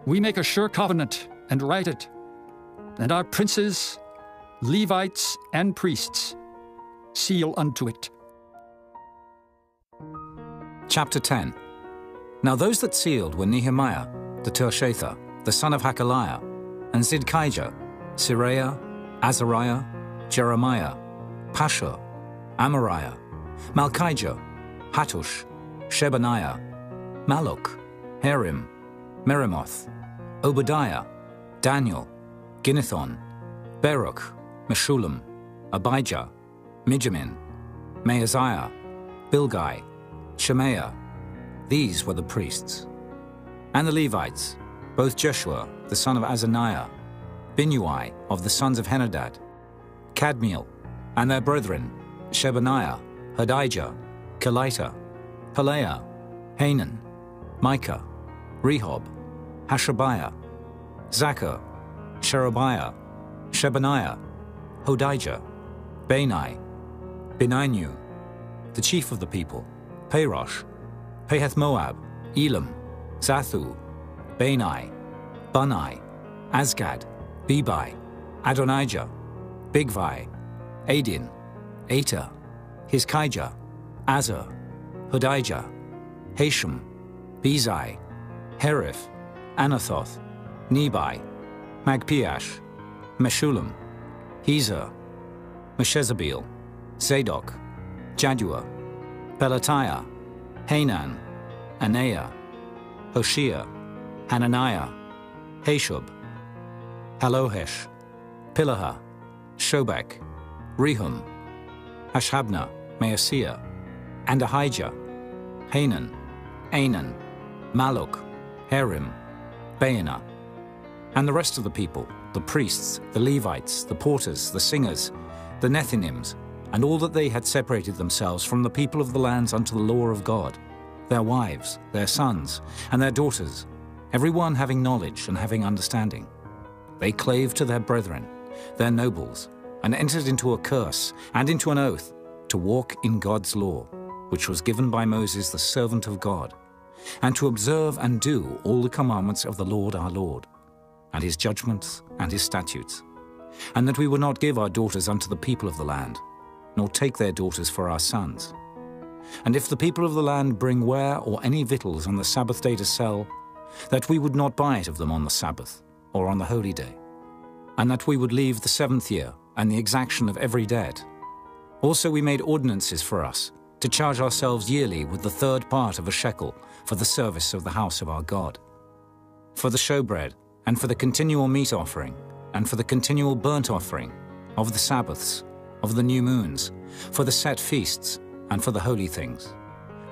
we make a sure covenant and write it, and our princes, Levites, and priests seal unto it. Chapter 10. Now those that sealed were Nehemiah, the Tirshatha, the son of Hachaliah, and Zidkijah, Seraiah, Azariah, Jeremiah, Pashur, Amariah, Malchijah, Hattush, Shebaniah, Maluk, Harim, Meremoth, Obadiah, Daniel, Ginnethon, Baruch, Meshullam, Abijah, Mijamin, Maaziah, Bilgai, Shemaiah. These were the priests. And the Levites, both Jeshua, the son of Azaniah, Binnui of the sons of Henadad, Kadmiel, and their brethren, Shebaniah, Hodijah, Kelita, Pelaiah, Hanan, Micah, Rehob, Hashabiah, Zachar, Sherebiah, Shebaniah, Hodijah, Bani, Beninu, the chief of the people, Parosh, Pahath-Moab, Elam, Zathu, Bani, Bunai, Azgad, Bebai, Adonijah, Bigvai, Adin, Ater, Hizkijah, Azar, Hodijah, Hashem, Bezai, Herif, Anathoth, Nebai, Magpiash, Meshullam, Hezer, Meshezabeel, Zadok, Jaddua, Pelatiah, Hanan, Anaiah, Hoshea, Hananiah, Hashub, Halohesh, Pilaha, Shobek, Rehum, Hashabna, Maaseiah, and Ahijah, Hanan, Anan, Maluk, Harim, Baanah, and the rest of the people, the priests, the Levites, the porters, the singers, the Nethinims, and all that they had separated themselves from the people of the lands unto the law of God, their wives, their sons, and their daughters, every one having knowledge and having understanding. They clave to their brethren, their nobles, and entered into a curse and into an oath to walk in God's law, which was given by Moses the servant of God, and to observe and do all the commandments of the Lord our Lord, and his judgments and his statutes, and that we would not give our daughters unto the people of the land, nor take their daughters for our sons. And if the people of the land bring ware or any victuals on the Sabbath day to sell, that we would not buy it of them on the Sabbath or on the holy day, and that we would leave the 7th year and the exaction of every debt. Also we made ordinances for us to charge ourselves yearly with the 3rd part of a shekel for the service of the house of our God, for the showbread, and for the continual meat offering, and for the continual burnt offering, of the Sabbaths, of the new moons, for the set feasts, and for the holy things,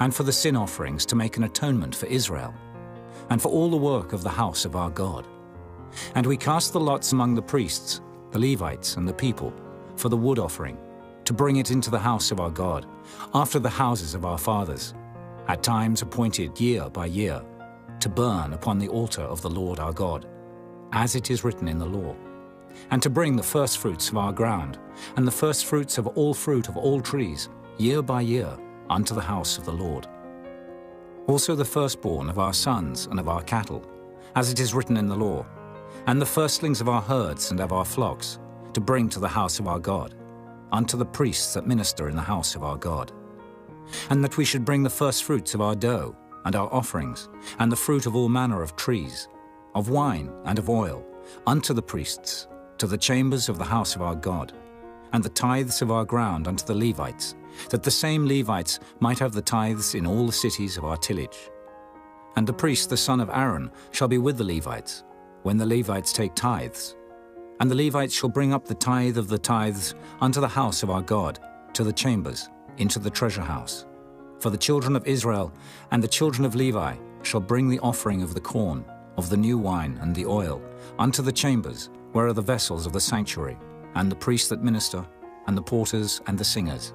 and for the sin offerings to make an atonement for Israel, and for all the work of the house of our God. And we cast the lots among the priests, the Levites, and the people, for the wood offering, to bring it into the house of our God, after the houses of our fathers, at times appointed year by year, to burn upon the altar of the Lord our God, as it is written in the law, and to bring the firstfruits of our ground, and the firstfruits of all fruit of all trees, year by year, unto the house of the Lord. Also the firstborn of our sons and of our cattle, as it is written in the law, and the firstlings of our herds and of our flocks, to bring to the house of our God, unto the priests that minister in the house of our God. And that we should bring the firstfruits of our dough, and our offerings, and the fruit of all manner of trees, of wine and of oil, unto the priests, to the chambers of the house of our God, and the tithes of our ground unto the Levites, that the same Levites might have the tithes in all the cities of our tillage. And the priest, the son of Aaron, shall be with the Levites, when the Levites take tithes. And the Levites shall bring up the tithe of the tithes unto the house of our God, to the chambers, into the treasure house. For the children of Israel and the children of Levi shall bring the offering of the corn, of the new wine and the oil, unto the chambers, where are the vessels of the sanctuary, and the priests that minister, and the porters and the singers,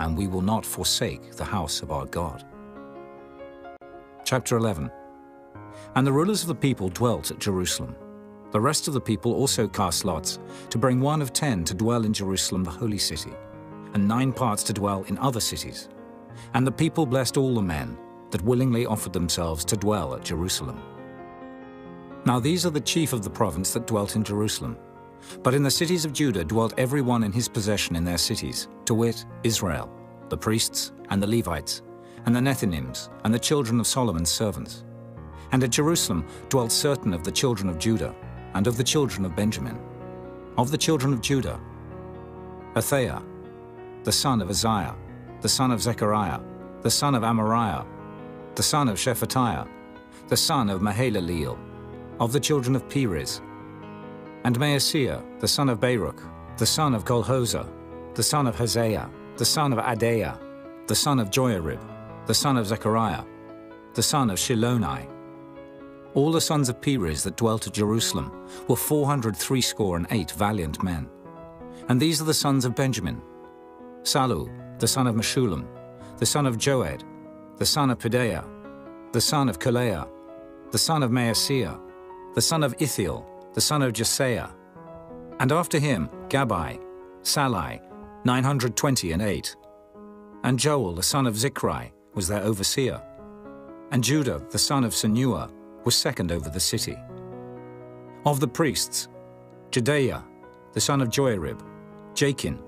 and we will not forsake the house of our God. Chapter 11. And the rulers of the people dwelt at Jerusalem. The rest of the people also cast lots, to bring 1 of 10 to dwell in Jerusalem the holy city, and 9 parts to dwell in other cities. And the people blessed all the men that willingly offered themselves to dwell at Jerusalem. Now these are the chief of the province that dwelt in Jerusalem. But in the cities of Judah dwelt every one in his possession in their cities, to wit, Israel, the priests and the Levites, and the Nethinims, and the children of Solomon's servants. And at Jerusalem dwelt certain of the children of Judah, and of the children of Benjamin. Of the children of Judah, Athaiah, the son of Uzziah, the son of Zechariah, the son of Amariah, the son of Shephatiah, the son of Mahalaleel, of the children of Perez. And Maaseiah, the son of Baruch, the son of Kolhozah, the son of Hosea, the son of Adaiah, the son of Joiarib, the son of Zechariah, the son of Shiloni. All the sons of Perez that dwelt at Jerusalem were 468 valiant men. And these are the sons of Benjamin: Sallu, the son of Meshullam, the son of Joed, the son of Pedaiah, the son of Kaleah, the son of Maaseiah, the son of Ithiel, the son of Jesaiah. And after him Gabbai, Sallai, 928. And Joel, the son of Zichri, was their overseer. And Judah, the son of Senua, was second over the city. Of the priests, Jedaiah, the son of Joiarib, Jachin,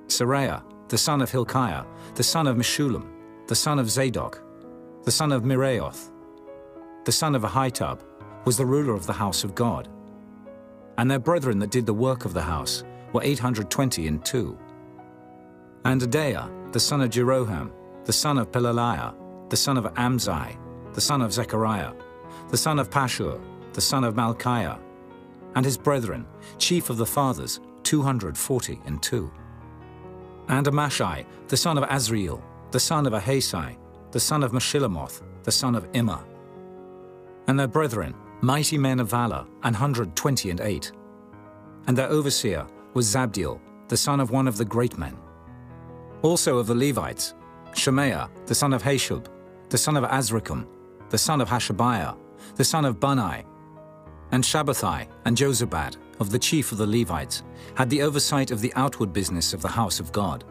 Seraiah, the son of Hilkiah, the son of Meshullam, the son of Zadok, the son of Miraioth, the son of Ahitub, was the ruler of the house of God. And their brethren that did the work of the house were 822. And Adaiah, the son of Jeroham, the son of Pelaliah, the son of Amzai, the son of Zechariah, the son of Pashur, the son of Malchiah, and his brethren, chief of the fathers, 242. And Amashai, the son of Azriel, the son of Ahasai, the son of Meshillamoth, the son of Immer. And their brethren, mighty men of valor, 128. And their overseer was Zabdiel, the son of one of the great men. Also of the Levites, Shemaiah, the son of Hashub, the son of Azrikam, the son of Hashabiah, the son of Bunai. And Shabbathai and Jozabad, of the chief of the Levites, had the oversight of the outward business of the house of God.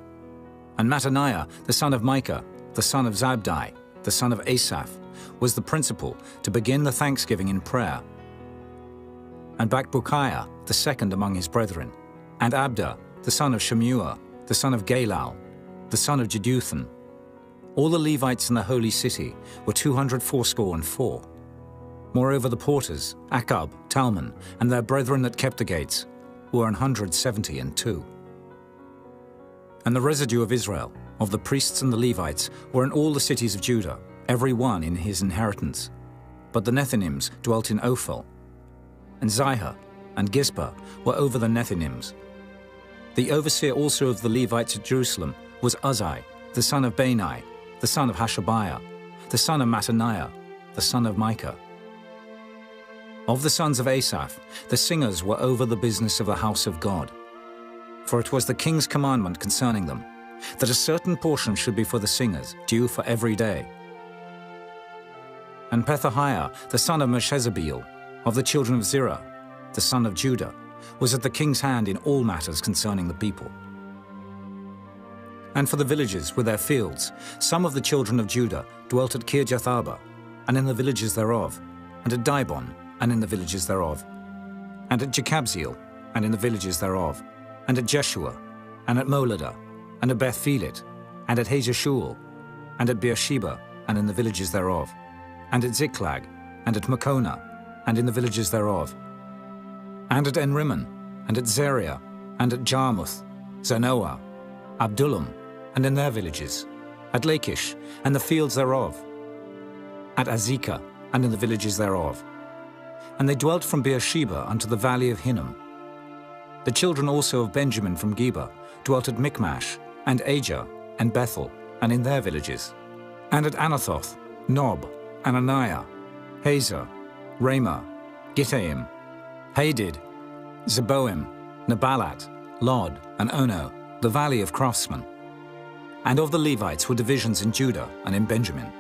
And Mattaniah, the son of Micah, the son of Zabdi, the son of Asaph, was the principal to begin the thanksgiving in prayer. And Bakbukiah, the second among his brethren, and Abda, the son of Shemua, the son of Galal, the son of Jeduthun. All the Levites in the holy city were 284. Moreover, the porters, Akab, Talmon, and their brethren that kept the gates, were 172. And the residue of Israel, of the priests and the Levites, were in all the cities of Judah, every one in his inheritance. But the Nethinims dwelt in Ophel, and Zihah and Gizpah were over the Nethinims. The overseer also of the Levites at Jerusalem was Uzzi, the son of Bani, the son of Hashabiah, the son of Mattaniah, the son of Micah. Of the sons of Asaph, the singers were over the business of the house of God. For it was the king's commandment concerning them, that a certain portion should be for the singers, due for every day. And Pethahiah, the son of Meshezabeel, of the children of Zerah, the son of Judah, was at the king's hand in all matters concerning the people. And for the villages with their fields, some of the children of Judah dwelt at Kirjath-arba, and in the villages thereof, and at Dibon, and in the villages thereof, and at Jekabzeel, and in the villages thereof, and at Jeshua, and at Moladah, and at Beth-Phelet, and at Hazashul, and at Beersheba, and in the villages thereof, and at Ziklag, and at Makona, and in the villages thereof, and at Enrimmon, and at Zeriah, and at Jarmuth, Zanoah, Abdullam, and in their villages, at Lachish, and the fields thereof, at Azekah, and in the villages thereof. And they dwelt from Beersheba unto the valley of Hinnom. The children also of Benjamin from Geba dwelt at Michmash, and Ajah, and Bethel, and in their villages, and at Anathoth, Nob, Ananiah, Hazor, Ramah, Gittaim, Hadid, Zeboim, Nebalat, Lod, and Ono, the valley of craftsmen. And of the Levites were divisions in Judah and in Benjamin.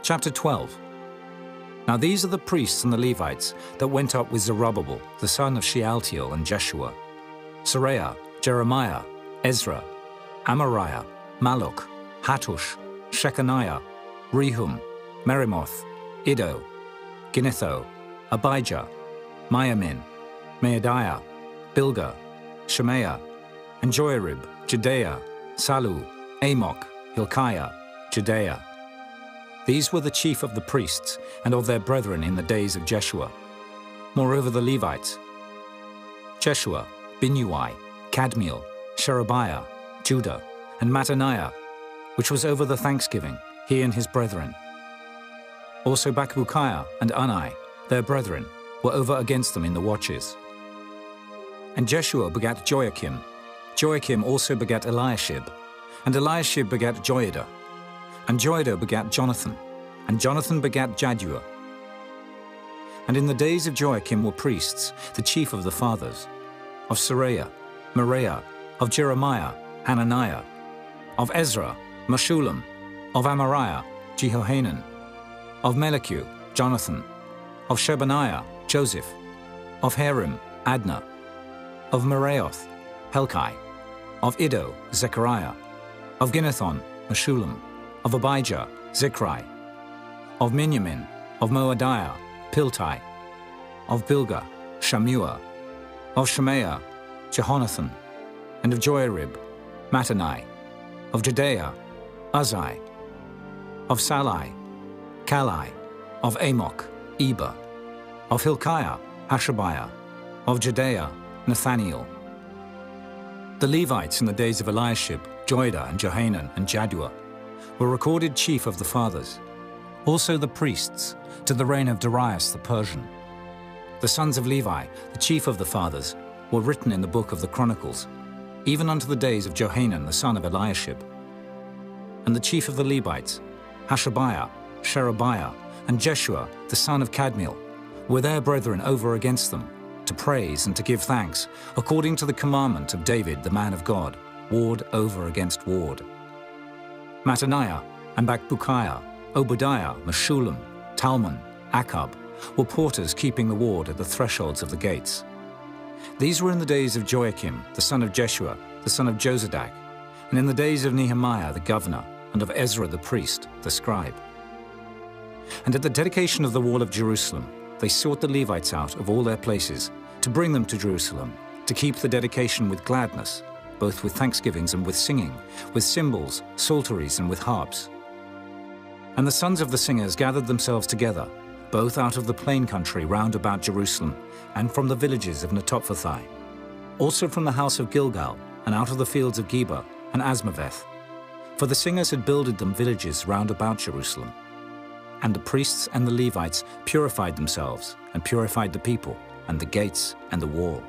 Chapter 12. Now these are the priests and the Levites that went up with Zerubbabel, the son of Shealtiel, and Jeshua, Seraiah, Jeremiah, Ezra, Amariah, Malluch, Hattush, Shechaniah, Rehum, Merimoth, Iddo, Ginnetho, Abijah, Miamin, Maadiah, Bilgah, Shemaiah, and Joiarib, Judaiah, Sallu, Amok, Hilkiah, Judea. These were the chief of the priests and of their brethren in the days of Jeshua. Moreover the Levites, Jeshua, Binnui, Kadmiel, Sherebiah, Judah, and Mattaniah, which was over the thanksgiving, he and his brethren. Also Bakbukiah and Unai, their brethren, were over against them in the watches. And Jeshua begat Joachim. Joachim also begat Eliashib. And Eliashib begat Joiada. And Joiada begat Jonathan. And Jonathan begat Jaddua. And in the days of Joachim were priests, the chief of the fathers, of Seraiah, Moriah, of Jeremiah, Hananiah, of Ezra, Meshullam, of Amariah, Jehohanan, of Melichu, Jonathan, of Shebaniah, Joseph, of Harim, Adna, of Meraioth, Helkai, of Iddo, Zechariah, of Ginnethon, Meshullam, of Abijah, Zichri, of Miniamin, of Moadiah, Piltai, of Bilgah, Shammua, of Shemaiah, Jehonathan, and of Joarib, Mattani, of Judea, Uzai, of Salai, Kalai, of Amok, Eber, of Hilkiah, Hashabiah, of Judea, Nathaniel. The Levites in the days of Eliashib, Joiada, and Johanan, and Jaddua, were recorded chief of the fathers. Also the priests, to the reign of Darius the Persian. The sons of Levi, the chief of the fathers, were written in the book of the Chronicles, even unto the days of Johanan the son of Eliashib. And the chief of the Levites, Hashabiah, Sherebiah, and Jeshua the son of Kadmiel, were their brethren over against them, to praise and to give thanks, according to the commandment of David the man of God, ward over against ward. Mattaniah and Bakbukiah, Obadiah, Meshullam, Talmon, Akab, were porters keeping the ward at the thresholds of the gates. These were in the days of Joachim, the son of Jeshua, the son of Jozadak, and in the days of Nehemiah the governor, and of Ezra the priest, the scribe. And at the dedication of the wall of Jerusalem, they sought the Levites out of all their places, to bring them to Jerusalem, to keep the dedication with gladness, both with thanksgivings and with singing, with cymbals, psalteries, and with harps. And the sons of the singers gathered themselves together, both out of the plain country round about Jerusalem, and from the villages of Netophathi, also from the house of Gilgal, and out of the fields of Geba and Asmaveth. For the singers had builded them villages round about Jerusalem. And the priests and the Levites purified themselves, and purified the people, and the gates, and the wall.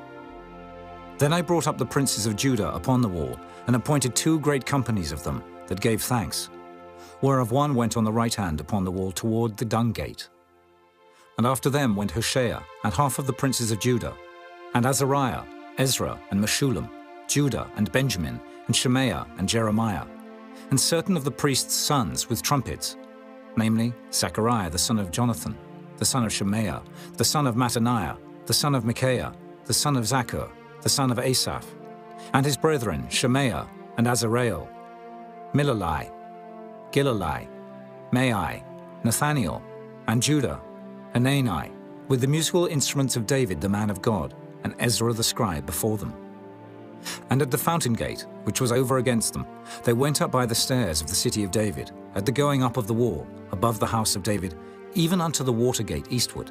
Then I brought up the princes of Judah upon the wall, and appointed 2 great companies of them that gave thanks, whereof one went on the right hand upon the wall toward the dung gate. And after them went Hoshea, and half of the princes of Judah, and Azariah, Ezra, and Meshullam, Judah, and Benjamin, and Shemaiah, and Jeremiah, and certain of the priests' sons with trumpets, namely Zechariah the son of Jonathan, the son of Shemaiah, the son of Mattaniah, the son of Micaiah, the son of Zaccur, the son of Asaph, and his brethren Shemaiah, and Azareel, Milalai, Gilalai, Mai, Nathaniel, and Judah, Hanani, with the musical instruments of David the man of God, and Ezra the scribe before them. And at the fountain gate, which was over against them, they went up by the stairs of the city of David, at the going up of the wall, above the house of David, even unto the water gate eastward.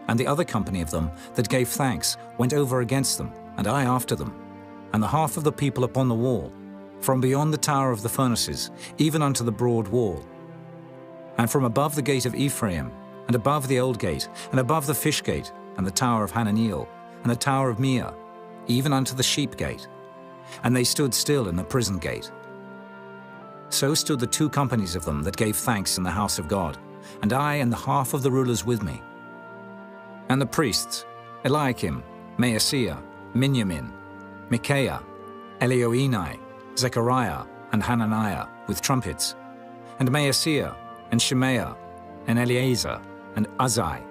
And the other company of them that gave thanks went over against them, and I after them, and the half of the people upon the wall, from beyond the tower of the furnaces, even unto the broad wall. And from above the gate of Ephraim, and above the old gate, and above the fish gate, and the tower of Hananiel, and the tower of Meah, even unto the sheep gate. And they stood still in the prison gate. So stood the 2 companies of them that gave thanks in the house of God, and I and the half of the rulers with me. And the priests, Eliakim, Maaseiah, Miniamin, Micaiah, Elioenai, Zechariah, and Hananiah, with trumpets, and Maaseiah, and Shemaiah, and Eleazar, and Uzai,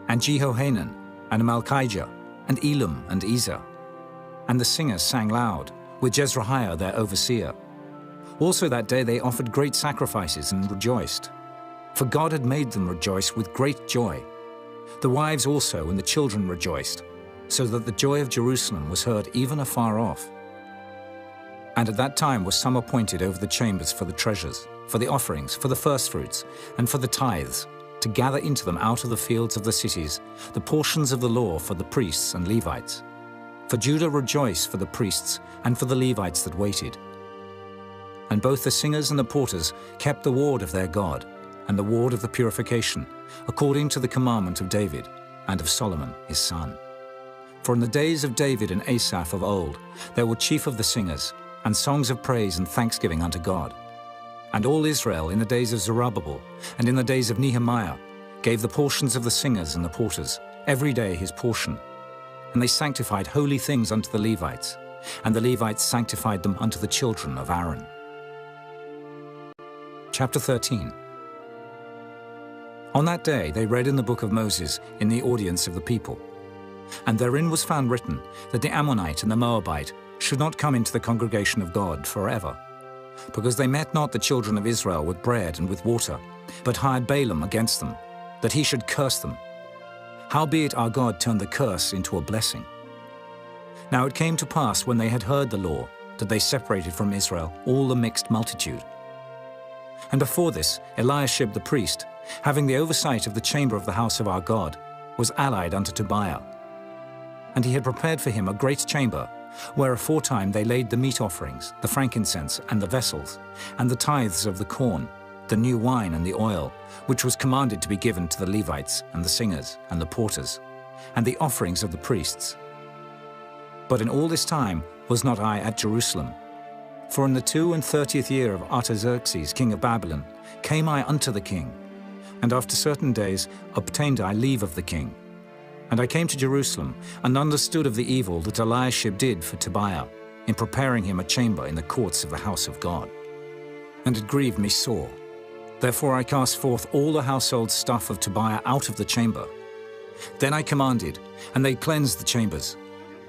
and Jehohanan, and Malchijah, and Elam, and Ezer. And the singers sang loud, with Jezrahiah their overseer. Also that day they offered great sacrifices and rejoiced, for God had made them rejoice with great joy. The wives also and the children rejoiced, so that the joy of Jerusalem was heard even afar off. And at that time were some appointed over the chambers for the treasures, for the offerings, for the firstfruits, and for the tithes, to gather into them out of the fields of the cities the portions of the law for the priests and Levites. For Judah rejoiced for the priests and for the Levites that waited. And both the singers and the porters kept the ward of their God, and the ward of the purification, according to the commandment of David, and of Solomon his son. For in the days of David and Asaph of old, there were chief of the singers, and songs of praise and thanksgiving unto God. And all Israel in the days of Zerubbabel, and in the days of Nehemiah, gave the portions of the singers and the porters, every day his portion. And they sanctified holy things unto the Levites, and the Levites sanctified them unto the children of Aaron. Chapter 13. On that day they read in the book of Moses in the audience of the people. And therein was found written that the Ammonite and the Moabite should not come into the congregation of God forever, because they met not the children of Israel with bread and with water, but hired Balaam against them, that he should curse them. Howbeit our God turned the curse into a blessing. Now it came to pass, when they had heard the law, that they separated from Israel all the mixed multitude. And before this, Eliashib the priest, having the oversight of the chamber of the house of our God, was allied unto Tobiah. And he had prepared for him a great chamber, where aforetime they laid the meat offerings, the frankincense, and the vessels, and the tithes of the corn, the new wine and the oil, which was commanded to be given to the Levites, and the singers, and the porters, and the offerings of the priests. But in all this time was not I at Jerusalem. For in the 32nd year of Artaxerxes, king of Babylon, came I unto the king, and after certain days obtained I leave of the king. And I came to Jerusalem, and understood of the evil that Eliashib did for Tobiah, in preparing him a chamber in the courts of the house of God. And it grieved me sore. Therefore I cast forth all the household stuff of Tobiah out of the chamber. Then I commanded, and they cleansed the chambers.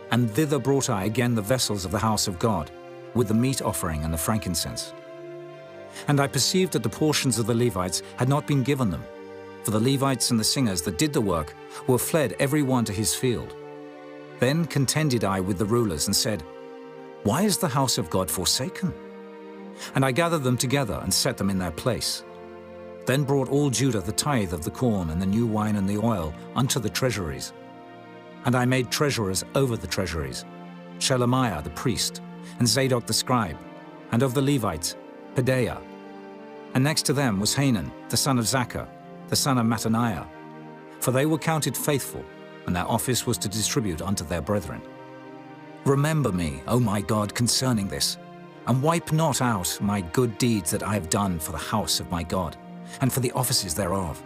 And thither brought I again the vessels of the house of God, with the meat offering and the frankincense. And I perceived that the portions of the Levites had not been given them, for the Levites and the singers that did the work were fled every one to his field. Then contended I with the rulers and said, Why is the house of God forsaken? And I gathered them together and set them in their place. Then brought all Judah the tithe of the corn and the new wine and the oil unto the treasuries. And I made treasurers over the treasuries, Shelemiah the priest, and Zadok the scribe, and of the Levites, Pedaiah. And next to them was Hanan, the son of Zaccur, the son of Mattaniah, for they were counted faithful, and their office was to distribute unto their brethren. Remember me, O my God, concerning this, and wipe not out my good deeds that I have done for the house of my God, and for the offices thereof.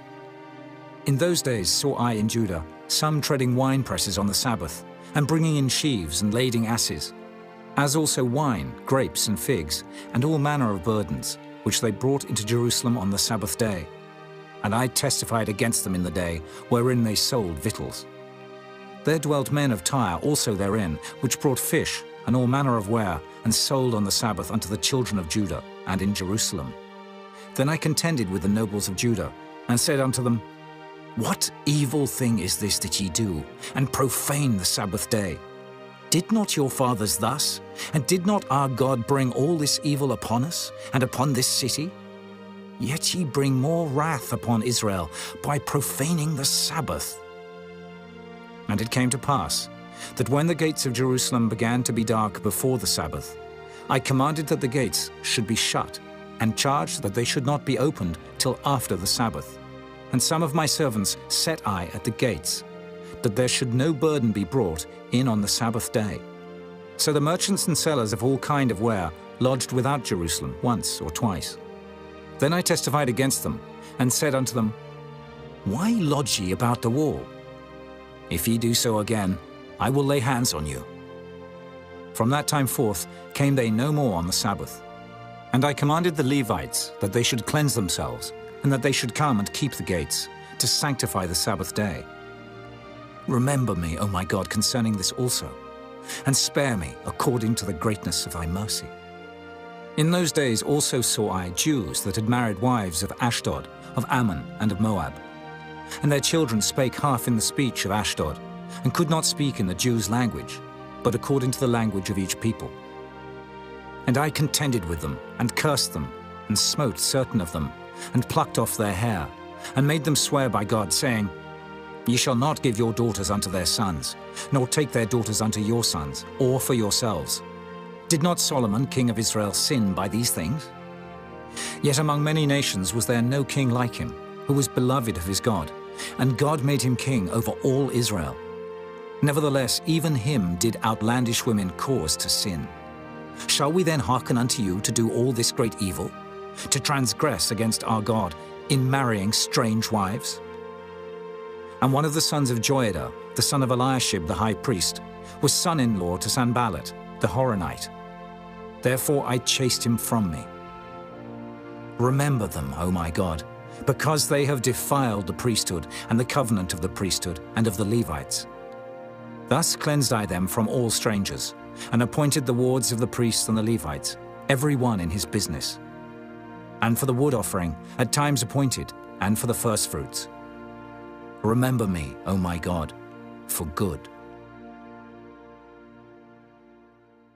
In those days saw I in Judah some treading wine presses on the Sabbath, and bringing in sheaves and lading asses, as also wine, grapes, and figs, and all manner of burdens, which they brought into Jerusalem on the Sabbath day. And I testified against them in the day wherein they sold victuals. There dwelt men of Tyre also therein, which brought fish and all manner of ware, and sold on the Sabbath unto the children of Judah, and in Jerusalem. Then I contended with the nobles of Judah, and said unto them, What evil thing is this that ye do, and profane the Sabbath day? Did not your fathers thus? And did not our God bring all this evil upon us, and upon this city? Yet ye bring more wrath upon Israel by profaning the Sabbath. And it came to pass, that when the gates of Jerusalem began to be dark before the Sabbath, I commanded that the gates should be shut, and charged that they should not be opened till after the Sabbath. And some of my servants set I at the gates, that there should no burden be brought in on the Sabbath day. So the merchants and sellers of all kind of ware lodged without Jerusalem once or twice. Then I testified against them, and said unto them, Why lodge ye about the wall? If ye do so again, I will lay hands on you. From that time forth came they no more on the Sabbath. And I commanded the Levites that they should cleanse themselves, and that they should come and keep the gates, to sanctify the Sabbath day. Remember me, O my God, concerning this also, and spare me according to the greatness of thy mercy. In those days also saw I Jews that had married wives of Ashdod, of Ammon, and of Moab. And their children spake half in the speech of Ashdod, and could not speak in the Jews' language, but according to the language of each people. And I contended with them, and cursed them, and smote certain of them, and plucked off their hair, and made them swear by God, saying, Ye shall not give your daughters unto their sons, nor take their daughters unto your sons, or for yourselves. Did not Solomon, king of Israel, sin by these things? Yet among many nations was there no king like him, who was beloved of his God, and God made him king over all Israel. Nevertheless, even him did outlandish women cause to sin. Shall we then hearken unto you to do all this great evil, to transgress against our God in marrying strange wives? And one of the sons of Joiada, the son of Eliashib the high priest, was son-in-law to Sanballat, the Horonite. Therefore I chased him from me. Remember them, O my God, because they have defiled the priesthood and the covenant of the priesthood and of the Levites. Thus cleansed I them from all strangers, and appointed the wards of the priests and the Levites, every one in his business. And for the wood offering, at times appointed, and for the firstfruits. Remember me, O my God, for good.